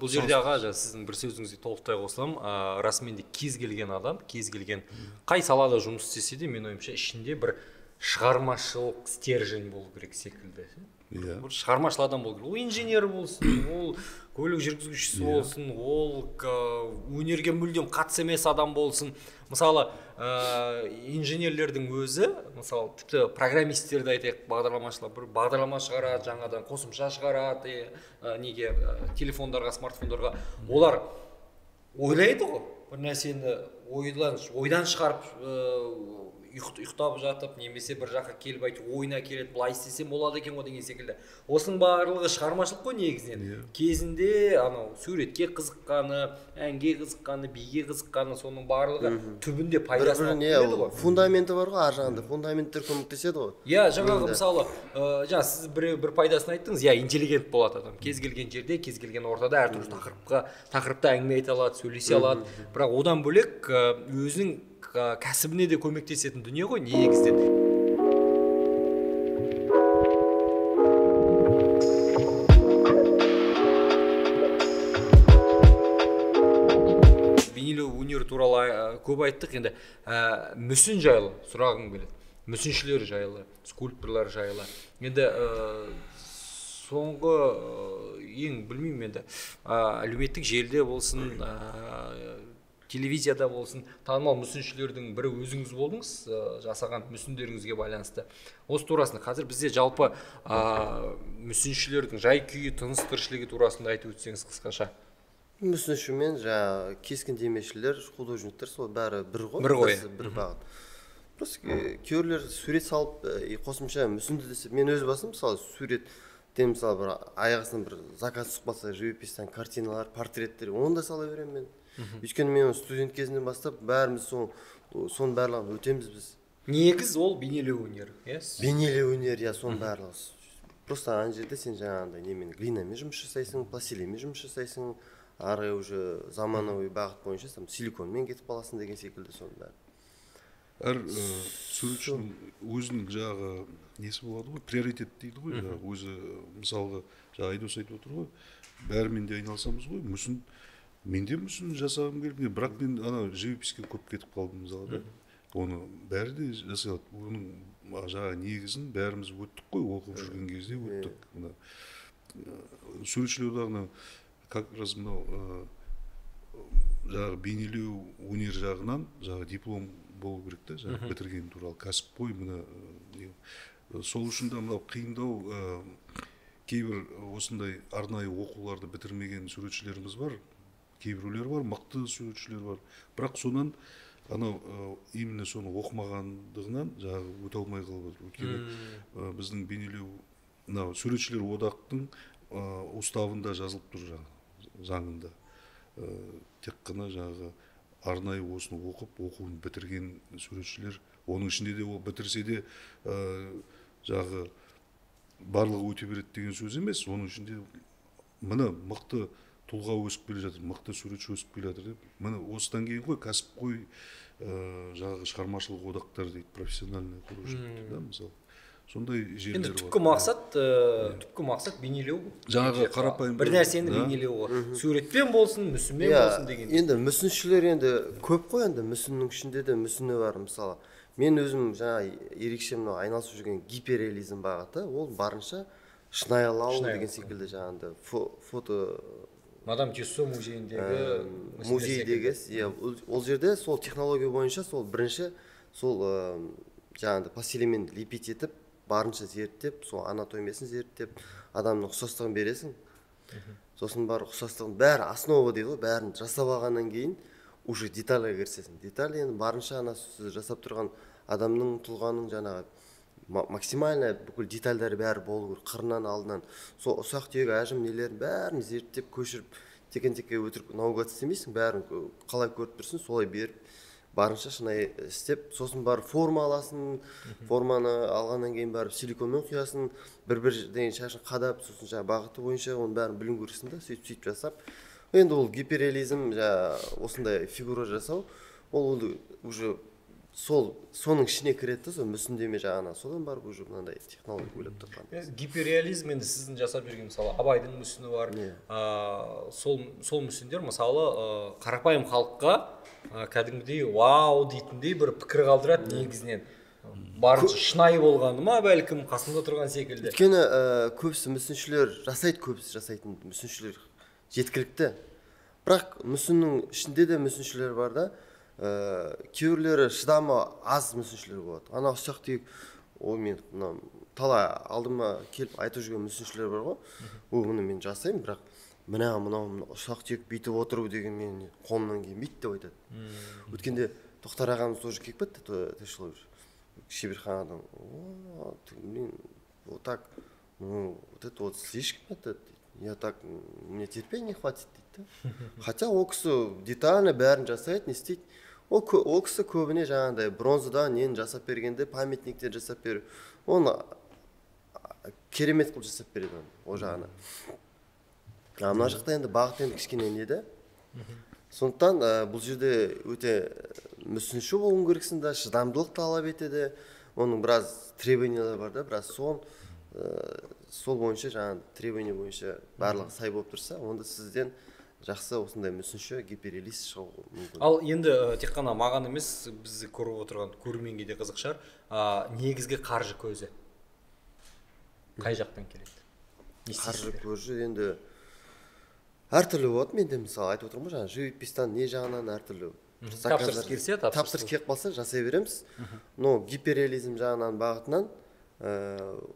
S1: бұл жерде аға, сіздің бір сөзіңізге толықтай қосыламын. Расымен де кез келген адам, кез келген қай салада жұмыс істесе де, мен ойымша ішінде бір шығармашылық стержень болу керек секілді. Бір шығармашыл адам болу керек. Ол инженер болсын, ол көлік жүргізушісі болсын, ол өнерге мүлдем қатысы емес адам болсын. Мысалы, инженерлердің өзі, мысалы, тіпті программисттерді айтайық, бағдарламашылар, бір бағдарлама шығарады, жаңадан қосымша шығарады, неге телефондарға, смартфондарға. Олар ойлайды ғой, бір нәрсені ойдан шығарып ұйықтап жатып, немесе бір жаққа келіп айтып, ойына келеді, былай істесем болады екен ғой деген секілді. Осының барлығы шығармашылық қой негізінен. Кезінде суретке қызыққаны, әнге қызыққаны, биге қызыққаны, соның барлығы түбінде пайдасын алып келеді ғой.
S3: Фундаменті бар ғой, ар жағында фундаменттер көмектеседі ғой.
S1: Жаңағы мысалы, сіз бір пайдасын айттыңыз, интеллигент болады адам. Кез келген жерде, кез келген ортада әртүрлі тақырыпта әңгіме айта алады, сөйлесе алады. Бірақ одан бөлек өзінің кәсібіне де көмектесетін дүние ғой негізден. Бейнелеу өнері туралы көп айттық, енді мүсін жайлы сұрағым келеді. Мүсіншілер жайлы, скульпторлар жайлы. Енді соңғы ең білмеймін енді әлеуметтік желіде болсын, телевизияда болсын, танымал мүсіншілердің бірі өзіңіз болдыңыз, жасаған мүсіндеріңізге байланысты. Осы турасында қазір бізде жалпы мүсіншілердің жай күйі, тыныс тіршілігі турасында айтып өтсеңіз қысқаша.
S3: Мүсінші мен кескіндемешілер, художниктер сол бәрі бір
S1: ғой.
S3: Бір бағыт. Просто кейбіреулер сурет салып, қосымша мүсінді десе, мен өз басым мысалы суреттен мысалы бір аяғысынан бір заказ түсіп қалса, живопистен картиналар, портреттер, оны да сала беремін мен. Өйткені мен студент кезінен бастап бәріміз соның барлығын өтеміз біз.
S1: Негіз ол бейнелеу өнер,
S3: бейнелеу өнер, соның барлығы. Просто ана жерде сен жаңағындай немен глинамен жұмыс жасайсың, пластилинмен жұмыс жасайсың, ары уже заманауи бағыт бойынша силиконмен кетіп қаласың деген секілді соның бәрі.
S2: әр суретшінің өзінің жаңағы несі болады ғой, приоритет дейді ғой, өзі мысалға жаңа Айдос айтып отыр ғой, бәрімен де айналысамыз ғой, мүсін мен де мүсін жасағым келді, бірақ мен ана живописке көп кетіп қалдым мысалы да. Оны бәрі де жасалады. Оның жаңағы негізін бәріміз өттік қой, оқып жүрген кезде өттік. Мына суретшілер одағына как раз мынау жаңағы бейнелеу өнер жағынан жаңағы диплом болу керек та, жаңағы бітірген туралы кәсіпқой мына сол үшін де мынау қиындау кейбір осындай арнайы оқуларды бітірмеген суретшілеріміз бар, кейбіреулер бар, мықты суретшілер бар, бірақ сонан анау именно соны оқымағандығынан жаңағы өте алмай қалып отыр. Өйткені біздің бейнелеу мынау суретшілер одақтың уставында жазылып тұр жаңағы заңында. Тек қана жаңағы арнайы осыны оқуын бітірген суретшілер, оның ішінде де ол бітірсе де жаңағы барлығы өте береді деген сөз емес, оның ішінде мына мықты тұлға өсіп келе жатыр, мықты суретші өсіп келе жатыр деп, міне осыдан кейін ғой кәсіпқой жаңағы шығармашылық одақтар дейді, профессиональный художник да, мысалы. Сондай жерлер бар.
S1: Түпкі мақсат бейнелеу.
S2: Жаңағы қарапайым
S1: бір нәрсені бейнелеу ғой. Суретпен болсын, мүсінмен болсын деген.
S3: Енді мүсіншілер енді көп қой, енді мүсіннің ішінде де мүсіні бар. Мысалы, мен өзім жаңа ерекше мынау айналысып жүрген гиперреализм бағыты, ол барынша шынайылау деген секілді жаңағындай фото
S1: Мадам Тюссо
S3: музейдегі, ол жерде сол технология бойынша сол бірінші сол жаңағындай пластилинмен лепить етіп, барынша зерттеп, сол анатомиясын зерттеп, адамның ұқсастығын бересің. Сосын бар ұқсастығын бәрі основа дейді ғой, бәрін жасап алғаннан кейін уже детальға кірісесің. Деталь енді барынша ана жасап тұрған адамның тұлғаның жаңағы максимально бүкіл детальдары бәрі болу керек, қырынан алдынан сол ұсақ түйек әжім нелерін бәрін зерттеп көшіріп текен-теке өтірік наугад істемейсің, бәрін қалай көріп тұрсың солай беріп барынша шынайы істеп, сосын барып форма аласың, форманы алғаннан кейін барып силиконмен құясың, бір жерден шашын қадап, сосын жаңағы бағыты бойынша оның бәрін білім көрсің да, сөйтіп жасап. Енді ол гиперреализм, осындай фигура жасау, ол уже соның ішіне кіреді, сол мүсіндеме жағына, содан барып уже мынандай технология ойлап тапқан.
S1: Гиперреализм енді сіздің жасап жүрген мысалы Абайдың мүсіні бар. Сол мүсіндер мысалы қарапайым халыққа кәдімгідей вау дейтіндей бір пікір қалдырады негізінен. Барынша шынайы болғаны ма, бәлкім қасында тұрған секілді.
S3: Өйткені көбісі мүсіншілер жасайды, көбісі жасайтын мүсіншілер жеткілікті. Бірақ мүсіннің ішінде де мүсіншілер бар да, кейбіреулері шыдамы аз мүсіншілер болады. Ана ұсақ түйек, ол мен талай алдыма келіп айтып жүрген мүсіншілер бар ғой. Оны мен жасаймын, бірақ мынау ұсақ түйек бүйтіп отыру деген мен қолымнан келмейді деп айтады. Өткенде Тоқтар ағамыз тоже келіп кетті, Шеберханадан. Мен вот так, вот это вот слишком это, я так, мне терпения хватит дейді. Хотя ол кісі детально бәрін жасайды, не істейді. Ол кісі көбіне жаңағындай бронзадан нені жасап бергенде, памятниктер жасап беру. Оны керемет қылып жасап береді ол жағына. Мына жақта енді бағыт енді кішкене неді. Сондықтан бұл жерде өте мүсінші болуың керексің да, шыдамдылық талап етеді. Оның біраз требованиялар бар да, біраз сол бойынша жаңағы требование бойынша барлығы сай болып тұрса, онда сізден жақсы осындай мүсінші гиперреалист шығу мүмкін.
S1: Ал енді тек қана маған емес, бізді көріп отырған көрерменге де қызық шығар, негізгі қаржы көзі қай жақтан келеді?
S3: Қаржы көзі енді әртүрлі болады. Менде мысалы айтып отырмын ғой, жаңағы живопистан не жағынан әртүрлі.
S1: Тапсырыс келсе,
S3: тапсырыс келіп қалса жасай береміз. Но гиперреализм жағынан бағытынан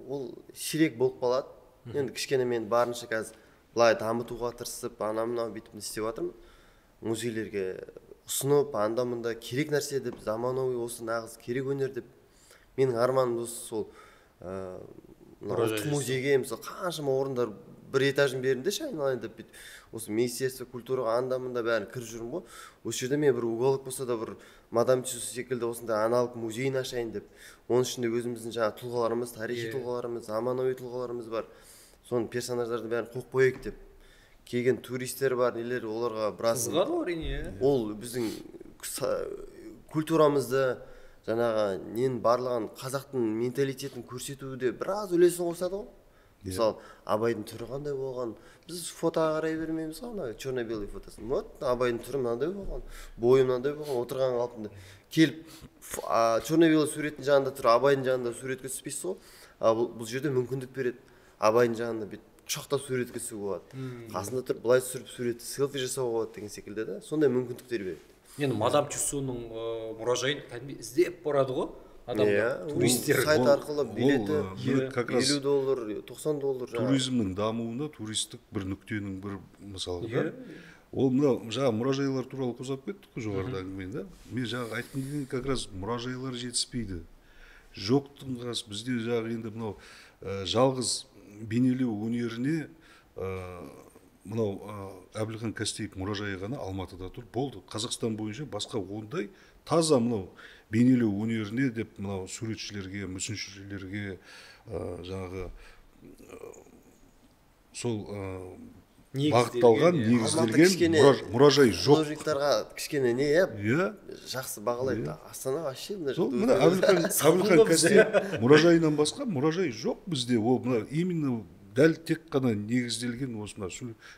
S3: ол сирек болып қалады. Енді кішкене мен барынша қазір былай дамытуға тырысып, анау бүйтіп істеп жатырмын. Музейлерге ұсынып, анда-мында керек нәрсе деп, заманауи осы нағыз керек өнер деп. Менің арманым осы сол ұлттық музейге мысалы қаншама орындар бір этажын беріңдеші айналайын деп бүйтіп. Осы министерство культураға анда-мында бәрін кіріп жүрмін ғой. Осы жерде мен бір уголок болса да бір Мадам Тюссо секілді осындай аналық музейін ашайын деп. Оның ішінде өзіміздің жаңа тұлғаларымыз, тарихи тұлғаларымыз, заманауи тұлғаларымыз бар. Соның персонаждарды бәрін қойып қояйық деп. Келген туристер бар, нелер, оларға біраз
S1: қызығады әрине.
S3: Ол біздің культурамызды, жаңағы ненің барлығын қазақтың менталитетін көрсетуде біраз үлесін қосады ғой. Мысалы, Абайдың түрі қандай болған, біз фотоға қарай бермейміз ғой, ана черно-белый фотосын. Вот, Абайдың түрі мынандай болған, бойы мынандай болған, отырған қалпында. Келіп, черно-белый суреттің жанында тұр, Абайдың жанында суретке түспейсіз ғой. Бұл жерде мүмкіндік береді. Абайдың жанында бүйтіп құшақтап суретке түсуге болады. Қасында тұрып, былай түсіріп суретті селфи жасауға болады деген секілді да. Сондай мүмкіндіктер береді.
S1: Енді мадам Тюссоның мұражайын кәдімгі іздеп барады ғой. Туристер
S3: сайт арқылы билеті $50, $90.
S2: Туризмнің дамуында туристік бір нүктенің бір мысалы. Ол мына жаңа мұражайлар туралы қозғап кеттік қой жоғарыда әңгімені да. Мен жаңа айтқым келген как раз мұражайлар жетіспейді. Жоқтың рас бізде жаңа енді мынау жалғыз бейнелеу өнеріне мынау Әбілхан Қастеев мұражайы ғана Алматыда тұр. Болды. Қазақстан бойынша басқа ондай таза мынау бейнелеу өнеріне деп мынау суретшілерге, мүсіншілерге жаңағы сол бағытталған, негізделген мұражай жоқ.
S3: Художниктарға кішкене не жақсы бағалайды. Астана вообще
S2: мына Әбілхан Қастеев мұражайынан басқа мұражай жоқ бізде. Ол мына именно дәл тек қана негізделген осына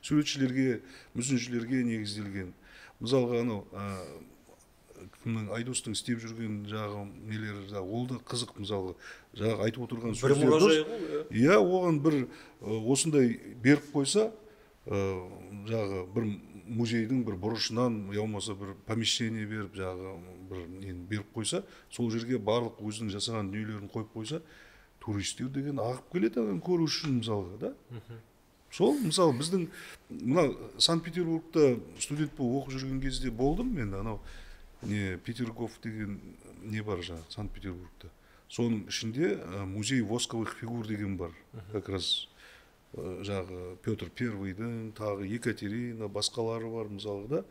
S2: суретшілерге, мүсіншілерге негізделген. Мысалға анау кімнің Айдостың істеп жүрген жағы нелері, ол да қызық. Мысалға жағы айтып отырған
S1: бір мұражай ғой.
S2: Оған бір осындай беріп қойса, жағы бір музейдің бір бұрышынан, болмаса бір помещение беріп, жағы бір нені беріп қойса, сол жерге барлық өзінің жасаған дүниелерін қойып қойса, туристер деген ағып келеді көру үшін мысалға да. Сол мысалы біздің мына Санкт-Петербургта студент болып оқып жүрген кезде болдым мен. Анау Петергоф деген не бар жаңағы Санкт-Петербургта. Соның ішінде музей восковых фигур деген бар. Как раз жағы Петр Первыйдың, тағы Екатерина, басқалары бар мысалға да.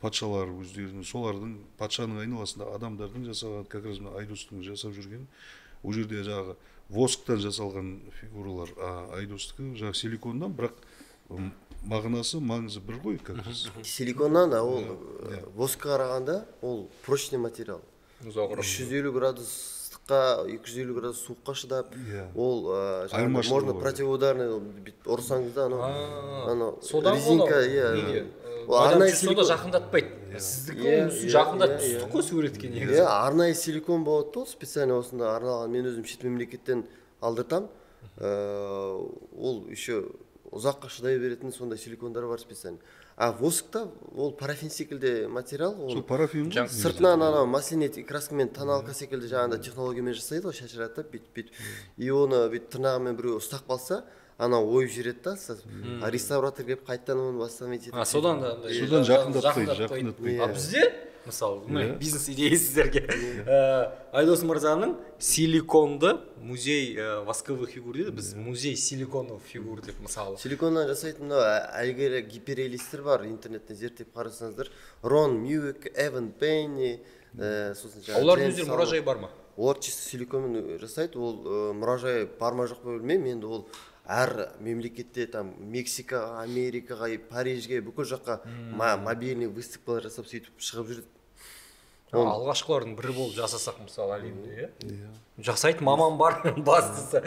S2: Патшалар өздерінің, солардың патшаның айналасында адамдардың жасаған, как раз Айдостың жасап жүрген. Ол жерде жағы восктан жасалған фигуралар, Айдостікі жағы силикондан, бірақ мағынасы, маңызы бір ғой, как раз.
S3: Силиконнан, ол воскқа қарағанда, ол прочный материал. 350 градус ыстыққа, 250 градус суыққа шыдап, ол можно противоударный ұрсаңызда, резинка,
S1: арнайы силикон жақындатпайды. Сіздікі жақындатып түстік қой суретке негізі.
S3: Арнайы силикон болады ол, специально осында арналған. Мен өзім шет мемлекеттен алдыртам. Ол еще ұзаққа шыдай беретін сондай силикондар бар специально. Воскта ол парафин секілді материал.
S2: Сол парафин ғой.
S3: Сыртынан анау маслинет краскамен тоналка секілді жаңағында технологиямен жасайды ғой, шашыратып бүйтіп. И оны бүйтіп тырнағымен біреу ұстап қалса, анау ойып жүреді да, реставратор келіп қайттан оны бастамайды.
S1: Содан жақындатпайды. Бізде мысалы бизнес идея сіздерге Айдос мырзаның силиконды музей восковых фигур дейді, біз музей силиконов фигур деп мысалы.
S3: Силиконнан жасайтын әлгілі гиперреалистер бар, интернеттен зерттеп қарасаңыздар. Рон Мьюик, Эван Пенни,
S1: олардың өздері мұражай бар ма?
S3: Олар чисто силиконмен жасайды. Ол мұражай бар ма жоқ па білмеймін. Енді ол әр мемлекетте, Мексикаға, Америкаға, Парижге, бүкіл жаққа мобильный выставкалар жасап сөйтіп шығып жүреді.
S1: Алғашқылардың бірі болып жасасақ мысалы әлемде, жасайтын маман бар бастысы.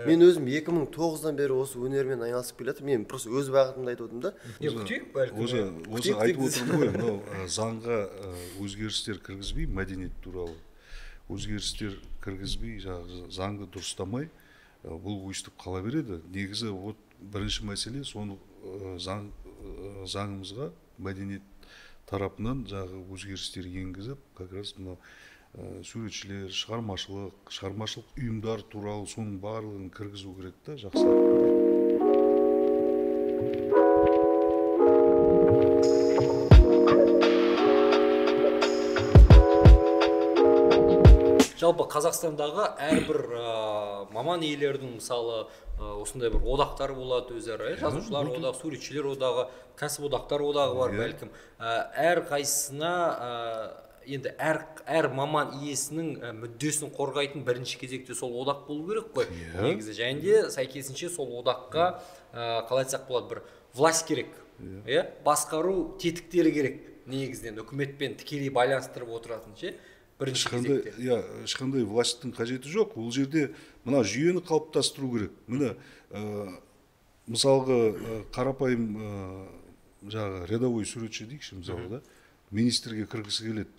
S3: Мен өзім 2009-дан бері осы өнермен айналысып келатырмын. Мен просто өз бағытымды айтып отырмын да.
S1: Күтейік бәлкім.
S2: Осы айтып отырмын ғой, мынау заңға өзгерістер кіргізбей, мәдениет туралы өзгерістер кіргізбей, заңды дұрыстамай, бұл өйстіп қала береді. Негізі бірінші мәселе соны заңымызға мәдениет тарапынан өзгерістер енгізіп, как раз суретшілер, шығармашылық ұйымдар туралы соның барлығын кіргізу керек та, жақсылап.
S1: Жалпы Қазақстандағы әрбір маман иелердің мысалы осындай бір одақтары болады өзара, жазушылар одағы, суретшілер одағы, кәсіподақтар одағы бар бәлкім. Әр қайсысына енді әр маман иесінің мүддесін қорғайтын бірінші кезекте сол одақ болу керек қой. Негізі және де сәйкесінше сол одаққа қалай айтсақ болады, бір власть керек, басқару тетіктері керек. Негізінен үкіметпен тікелей байланыстырып отыратын ше. бірінші
S2: ешқандай
S1: кезекте.
S2: ешқандай власттың қажеті жоқ. Ол жерде мына жүйені қалыптастыру керек. Міне мысалғы қарапайым жаңағы рядовой суретші дейікші, мысалы да, министрге кіргісі келеді.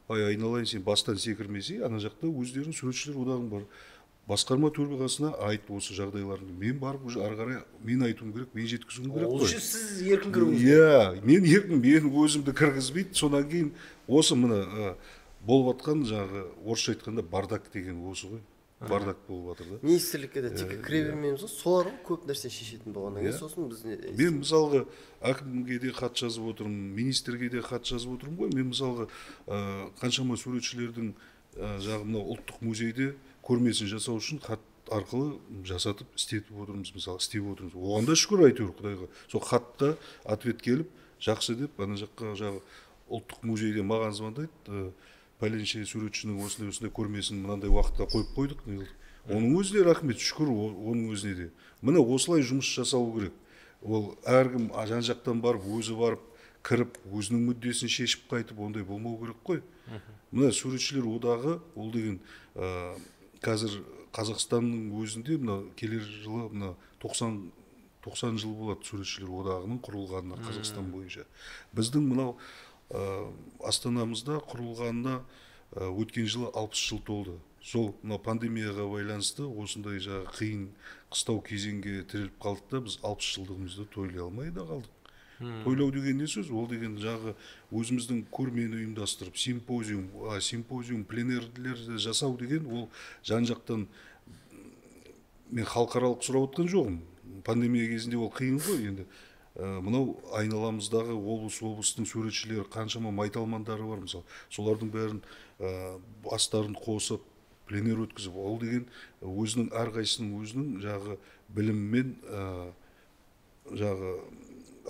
S2: Айналайын, сен бастан секірмесей, ана жақта өздерінің суретшілер одағың бар. Басқарма төрағасына айт осы жағдайларды. Мен барып уже ары қарай мен айтуым керек, мен жеткізуім керек
S1: Ол
S2: қой.
S1: үшін сіз еркін кіруіңіз керек.
S2: Мен еркін, мен өзімді кіргізбейді. Содан кейін осы мына болып жатқан жаңағы орысша айтқанда бардак деген осы ғой. Бардак болып жатыр да.
S3: Министрлікке де тек кіре бермейміз ғой. Солар ғой көп нәрсе шешетін болғаннан кейін сосын біз
S2: Мен мысалға әкімге де хат жазып отырмын, министрге де хат жазып отырмын ғой. Мен мысалға қаншама суретшілердің жағы мынау ұлттық музейде көрмесін жасау үшін хат арқылы жасатып істетіп отырмыз, мысалы істеп отырмыз. Оған да шүкір әйтеуір Құдайға. Сол хатта ответ келіп, жақсы деп ана жаққа жағы ұлттық музейде маған звондайды. Пәленше суретшінің осындай көрмесін мынандай уақытқа қойып қойдық. Оның өзіне рахмет, шүкір оның өзіне де. Міне осылай жұмыс жасау керек. Ол әркім жан-жақтан барып, өзі барып, кіріп, өзінің мүддесін шешіп қайтып, ондай болмау керек қой. Міне суретшілер одағы, ол деген қазір Қазақстанның өзінде мына келер жылы мына 90 жыл болады суретшілер одағының құрылғанына Қазақстан бойынша. Біздің мынау Астанамызда құрылғанына өткен жылы 60 жыл толды. Сол мына пандемияға байланысты осындай жағы қиын қыстау кезеңге тіреліп қалдық та біз 60 жылдығымызды тойлай алмай да қалдық. Тойлау деген не сөз? Ол деген жағы өзіміздің көрмені ұйымдастырып, симпозиум, пленерлерді жасау деген ол жан-жақтан мен халықаралық сұрап отқан жоғым. Пандемия кезінде ол қиын ғой енді. Мынау айналамыздағы облыстың суретшілері қаншама майталмандары бар мысалы. Солардың бәрін бастарын қосып, пленер өткізіп, ол деген өзінің әрқайсының өзінің жағы біліммен жағы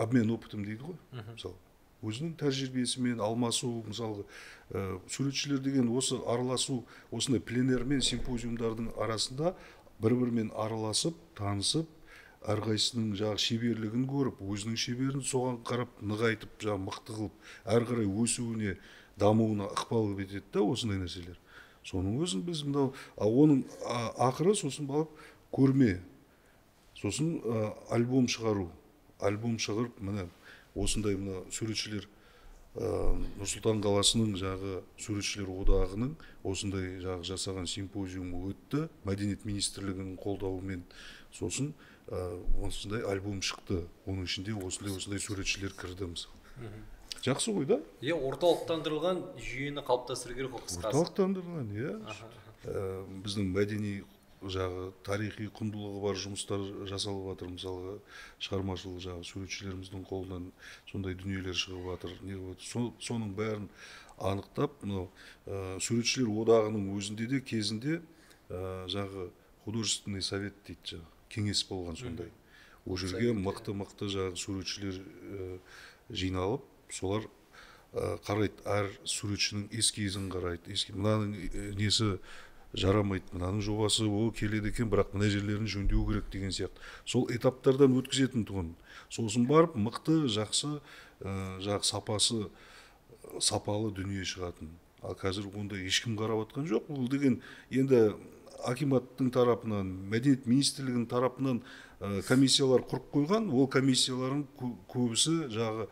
S2: обмен опытым дейді ғой. Мысалы, өзінің тәжірибесімен алмасу, мысалы, суретшілер деген осы араласу, осындай пленер мен симпозиумдардың арасында бір-бірімен араласып, танысып, әрқайсының жағы шеберлігін көріп, өзінің шеберін соған қарап нығайтып, жағы мықты қылып, әрі қарай өсуіне, дамуына ықпал етеді да осындай нәрселер. Соның өзін біз мынау, оның ақыры сосын барып көрме, сосын альбом шығару. Альбом шығарып, мына осындай мына суретшілер Нұрсұлтан қаласының жағы суретшілер одағының осындай жағы жасаған симпозиумы өтті, Мәдениет министрлігінің қолдауымен. Сосын осындай альбом шықты. Оның ішінде осындай суретшілер кірді мысалы. Жақсы ғой да?
S1: Орталықтандырылған жүйені қалыптастыру керек қой қысқасы.
S2: Орталықтандырылған, біздің мәдени жағы тарихи құндылығы бар жұмыстар жасалып жатыр. Мысалы, шығармашылық жағы суретшілеріміздің қолынан сондай дүниелер шығып жатыр. Соның бәрін анықтап, суретшілер одағының өзінде де кезінде жағы художественный совет дейді, кеңес болған сондай. Ол жерге мықты жағы суретшілер жиналып, солар қарайды, әр суретшінің эскизін қарайды. Мынаның несі жарамайды, мынаның жобасы ол келеді екен, бірақ мына жерлерін жөндеу керек деген сияқты. Сол этаптардан өткізетін тұғын. Сосын барып, мықты, жақсы, сапалы дүние шығатын. Ал қазір онда ешкім қарап атқан жоқ. Бұл деген енді акиматтың тарапынан, Мәдениет министрлігінің тарапынан комиссиялар құрып қойған. Ол комиссиялардың көбісі жағы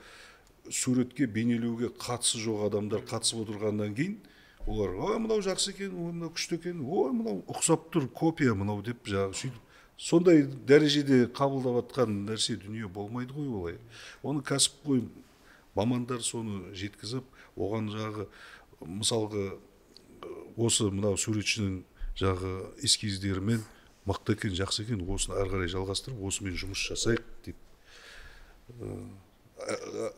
S2: суретке, бейнелеуге қатысы жоқ адамдар қатысып отырғаннан кейін олар, мынау жақсы екен, мынау күшті екен, мынау ұқсап тұр, копия мынау деп жағы сөйтіп. Сондай дәрежеде қабылдап атқан нәрсе дүние болмайды ғой олай. Оны кәсіпқой мамандар соны жеткізіп, оған жағы мысалғы осы мынау суретшінің жағы эскиздерімен мықты екен, жақсы екен, осыны әрі қарай жалғастырып, осымен жұмыс жасайық деп.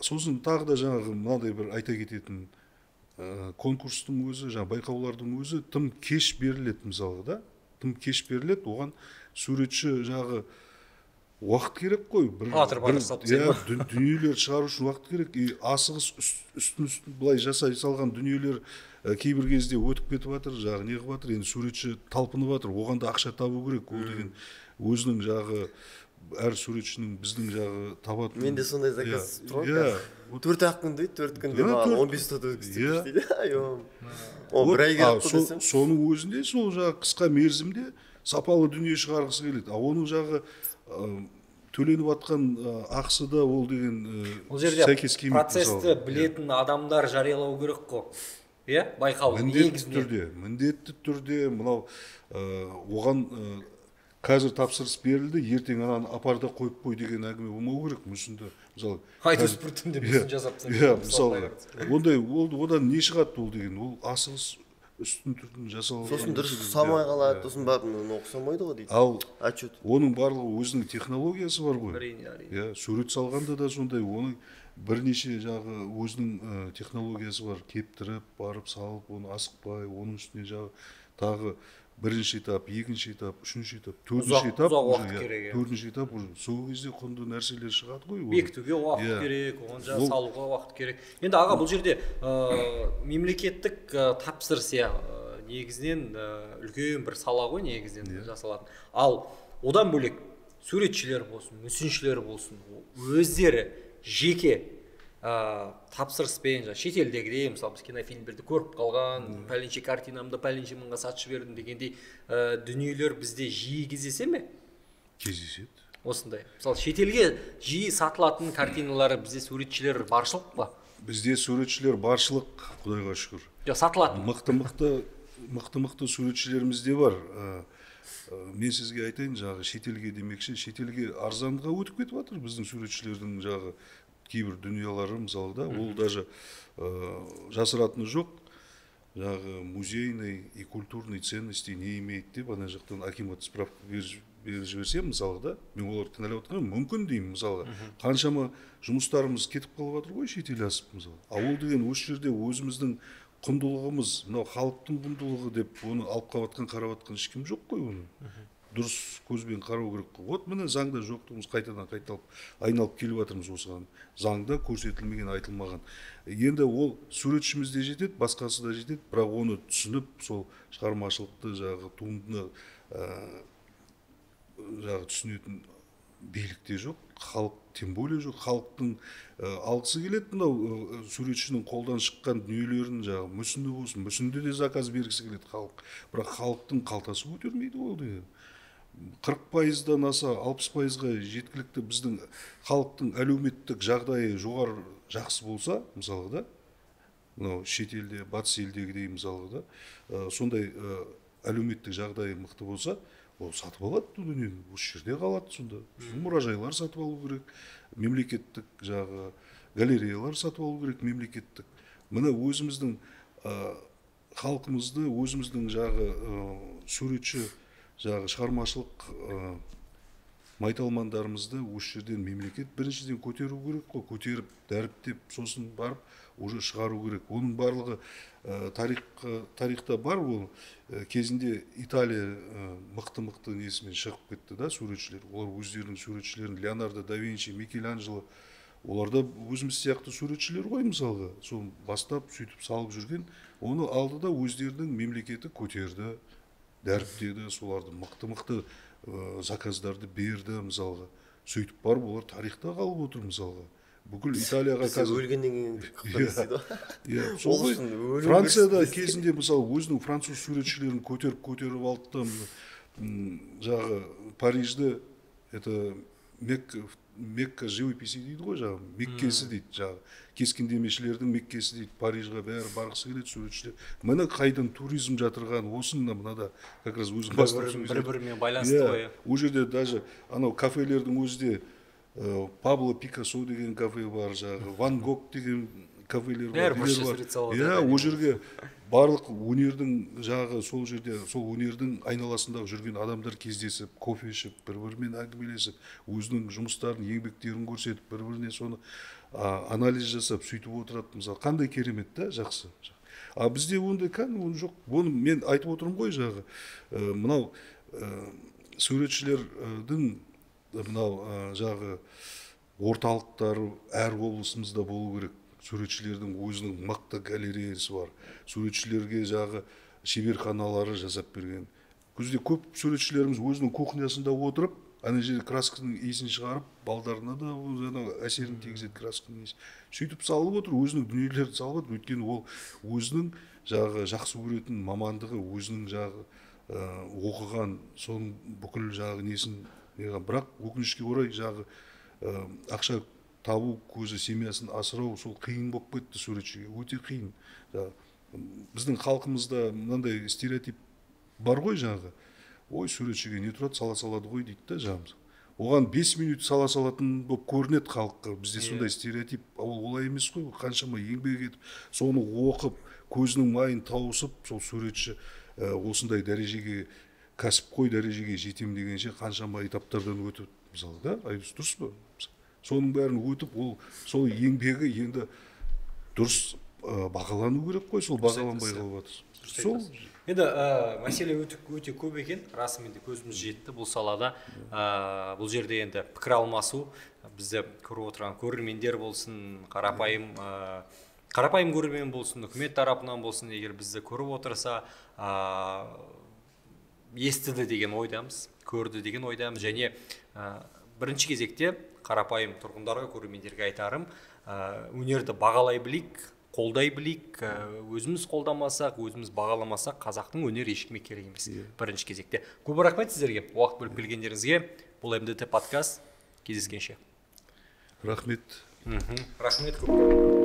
S2: Сосын тағы да жаңағы мынандай бір айта кететін конкурстың өзі, байқаулардың өзі тым кеш беріледі мысалға да. Тым кеш беріледі, оған суретші жағы уақыт керек қой. Дүниелер шығару үшін уақыт керек. Асығыс үстін былай жасай салған дүниелер кейбір кезде өтіп кетіп жатыр, жағы неғып жатыр. Енді суретші талпынып жатыр, оған да ақша табу керек. Ол деген өзінің жағы әр суретшінің біздің жағы табатын.
S3: Менде сондай заказ тұрады. 4-ақ күн дейді, 4 күнде маған 15 фото өткізіп дейді. О, бір ай керек қой десем.
S2: Соның өзінде сол жағы қысқа мерзімде сапалы дүние шығарғысы келеді. Оның жағы төленіп жатқан ақысы да ол деген сәйкес келмейді.
S1: Процесті білетін адамдар жариялау керек қой. Иә, байқау негізінен.
S2: Міндетті түрде мынау оған қазір тапсырыс берілді, ертең ананы апарда қойып қой деген әңгіме болмау керек. Мүсінді мысалы
S1: айтыс бір түнде мүсін жасап
S2: мысалы ондай одан не шығады ол деген, ол асығыс үстін түртін жасалған.
S3: Сосын дұрыс ұқсамай қалады, сосын барып оны ұқсамайды ғой дейді.
S2: Ал
S3: отчет.
S2: оның барлығы өзінің технологиясы бар ғой. Иә, сурет салғанда да сондай, оның бірнеше жағы өзінің технологиясы бар. Кептіріп, барып салып, оны асықпай, оның үстіне жағы тағы бірінші этап, екінші этап, үшінші этап, төртінші этап, төртінші этап уже сол кезде құнды нәрселер шығады ғой.
S1: Бекітуге уақыт керек, оған жаңа салуға уақыт керек. Енді аға, бұл жерде мемлекеттік тапсырыс негізінен үлкен бір сала ғой негізінен жасалатын. Ал одан бөлек суретшілер болсын, мүсіншілер болсын, өздері жеке тапсырыспен, шетелдегідей, мысалы біз кинофильмдерді көріп қалған, пәленше картинамды пәленше мыңға сатып бердім дегендей дүниелер бізде жиі кездесе ме?
S2: Кездеседі.
S1: Осындай. Мысалы шетелге жиі сатылатын картиналары бізде суретшілер баршылық па?
S2: Бізде суретшілер баршылық, Құдайға шүкір.
S1: Сатылатын.
S2: Мықты суретшілеріміз де бар. Мен сізге айтайын, жағы шетелге демекші, шетелге арзанға өтіп кетіп жатыр біздің суретшілердің жағы кейбір дүниелары, мысалы да, ол даже жасыратыны жоқ, жағы музейный и культурный ценности не имеет деп ана жақтан акимат справка беріп жіберсем, мысалы да, мен оларды кінәлап отырмын, мүмкін деймін, мысалға қаншама жұмыстарымыз кетіп қалып жатыр ғой шетел асып, мысалы. Ал ол деген осы жерде өзіміздің құндылығымыз, мынау халықтың құндылығы деп оны алып қалып жатқан, қарап жатқан ешкім жоқ қой оны. Дұрыс көзбен қарау керек қой. Вот міне заңда жоқтығымыз қайтадан айналып келіп жатырмыз осыған. Заңда көрсетілмеген, айтылмаған. Енді ол суретшіміз де жетеді, басқасы да жетеді, бірақ оны түсініп, сол шығармашылықты жағы туындыны жағы түсінетін билік те жоқ, халық тем более жоқ. Халықтың алғысы келеді мынау суретшінің қолдан шыққан дүниелерін, жағы мүсіні болсын, мүсінде де заказ бергісі келеді халық. Бірақ халықтың қалтасы көтермейді ол деген. 40%-дан аса 60%-ға жеткілікті біздің халықтың әлеуметтік жағдайы жоғары жақсы болса, мысалы да, мынау шетелде, батыс елдегідей мысалы да, сондай әлеуметтік жағдайы мықты болса, ол сатып алады дүниені, осы жерде қалады сонда. Мұражайлар сатып алу керек, мемлекеттік жағы галереялар сатып алу керек, мемлекеттік. Мына өзіміздің халқымызды, өзіміздің жағы суретші жағы шығармашылық майталмандарымызды осы жерден мемлекет біріншіден көтеру керек қой, көтеріп, дәріптеп, сосын барып, уже шығару керек. Оның барлығы тарихта бар, ол кезінде Италия мықты несімен шығып кетті да, суретшілер. Олар өздерінің суретшілерін, Леонардо да Винчи, Микеланджело, оларда өзіміз сияқты суретшілер ғой, мысалға. Сол бастап, сөйтіп салып жүрген, оны алды да өздерінің мемлекеті көтерді, дәріптеді, соларды мықты заказдарды берді, мысалға. Сөйтіп барып, олар тарихта қалып отыр, мысалға. Бүкіл Италияға қазір
S3: өлгеннен кейін
S2: Францияда кезінде мысалы өзінің француз суретшілерін көтеріп алды да, жағы Парижді, это Мекка живописи дейді ғой, жағы Меккесі дейді, жағы кескіндемешілердің Меккесі дейді, Парижға бәрі барғысы келеді суретшілер. Міне қайдан туризм жатырған, осында мынада как раз өзің бастап
S1: бір-бірімен байланысты ғой.
S2: Ол жерде даже анау кафелердің өзінде Пабло Пикассо деген кафе бар, жағы Ван Гог деген кафелер бар. Ол жерге барлық өнердің жағы сол жерде, сол өнердің айналасындағы жүрген адамдар кездесіп, кофе ішіп, бір-бірімен әңгімелесіп, өзінің жұмыстарын, еңбектерін көрсетіп, бір-біріне соны анализ жасап, сөйтіп отырады. Мысалы, қандай керемет та, жақсы. А бізде ондай оны жоқ. Оны мен айтып отырмын ғой, жағы мынау суретшілердің мынау жағы орталықтары әр облысымызда болу керек. Суретшілердің өзінің мықты галереясы бар. Суретшілерге жағы шеберханалары жасап берген. Күзде көп суретшілеріміз өзінің кухнясында отырып, ана жерде красканың иісін шығарып балдарына да жаңағы әсерін тигізеді красканың иісі. Сөйтіп салып отыр, өзінің дүниелерді салып отыр, өйткені ол өзінің жағы жақсы көретін мамандығы, өзінің жағы оқыған соның бүкіл жағы несін неған, бірақ өкінішке орай жағы ақша табу көзі семьясын асырау сол қиын болып кетті суретшіге, өте қиын. Біздің халқымызда мынандай стереотип бар ғой жаңағы, ой суретшіге не тұрады, сала салады ғой дейді да жаңағы. Оған 5 минут сала салатын болып көрінеді халыққа, бізде сондай стереотип, ол олай емес қой, қаншама еңбек етіп, соны оқып, көзінің майын тауысып, сол суретші осындай дәрежеге, кәсіпқой дәрежеге жетем дегенше қаншама этаптардан өтіп, мысалы да, Айдос, дұрыс па? Соның бәрін өтіп, ол сол еңбегі енді дұрыс бағалану керек қой, сол бағаланбай қалып жатыр. Сол
S1: енді мәселе өте көп екен, расымен де көзіміз жетті бұл салада. Бұл жерде енді пікір алмасу, бізді көріп отырған көрермендер болсын, қарапайым көрермен болсын, үкімет тарапынан болсын, егер бізді көріп отырса, естіді деген ойдамыз, көрді деген ойдамыз, және бірінші кезекте қарапайым тұрғындарға, көрермендерге айтарым, өнерді бағалай білейік, қолдай білейік, өзіміз қолдамасақ, өзіміз бағаламасақ, қазақтың өнері ешкімге керек емес. Бірінші кезекте. Көп рахмет сіздерге, уақыт бөліп келгендеріңізге. Бұл МДТ подкаст, кездескенше.
S2: Рахмет.
S1: Рахмет көп.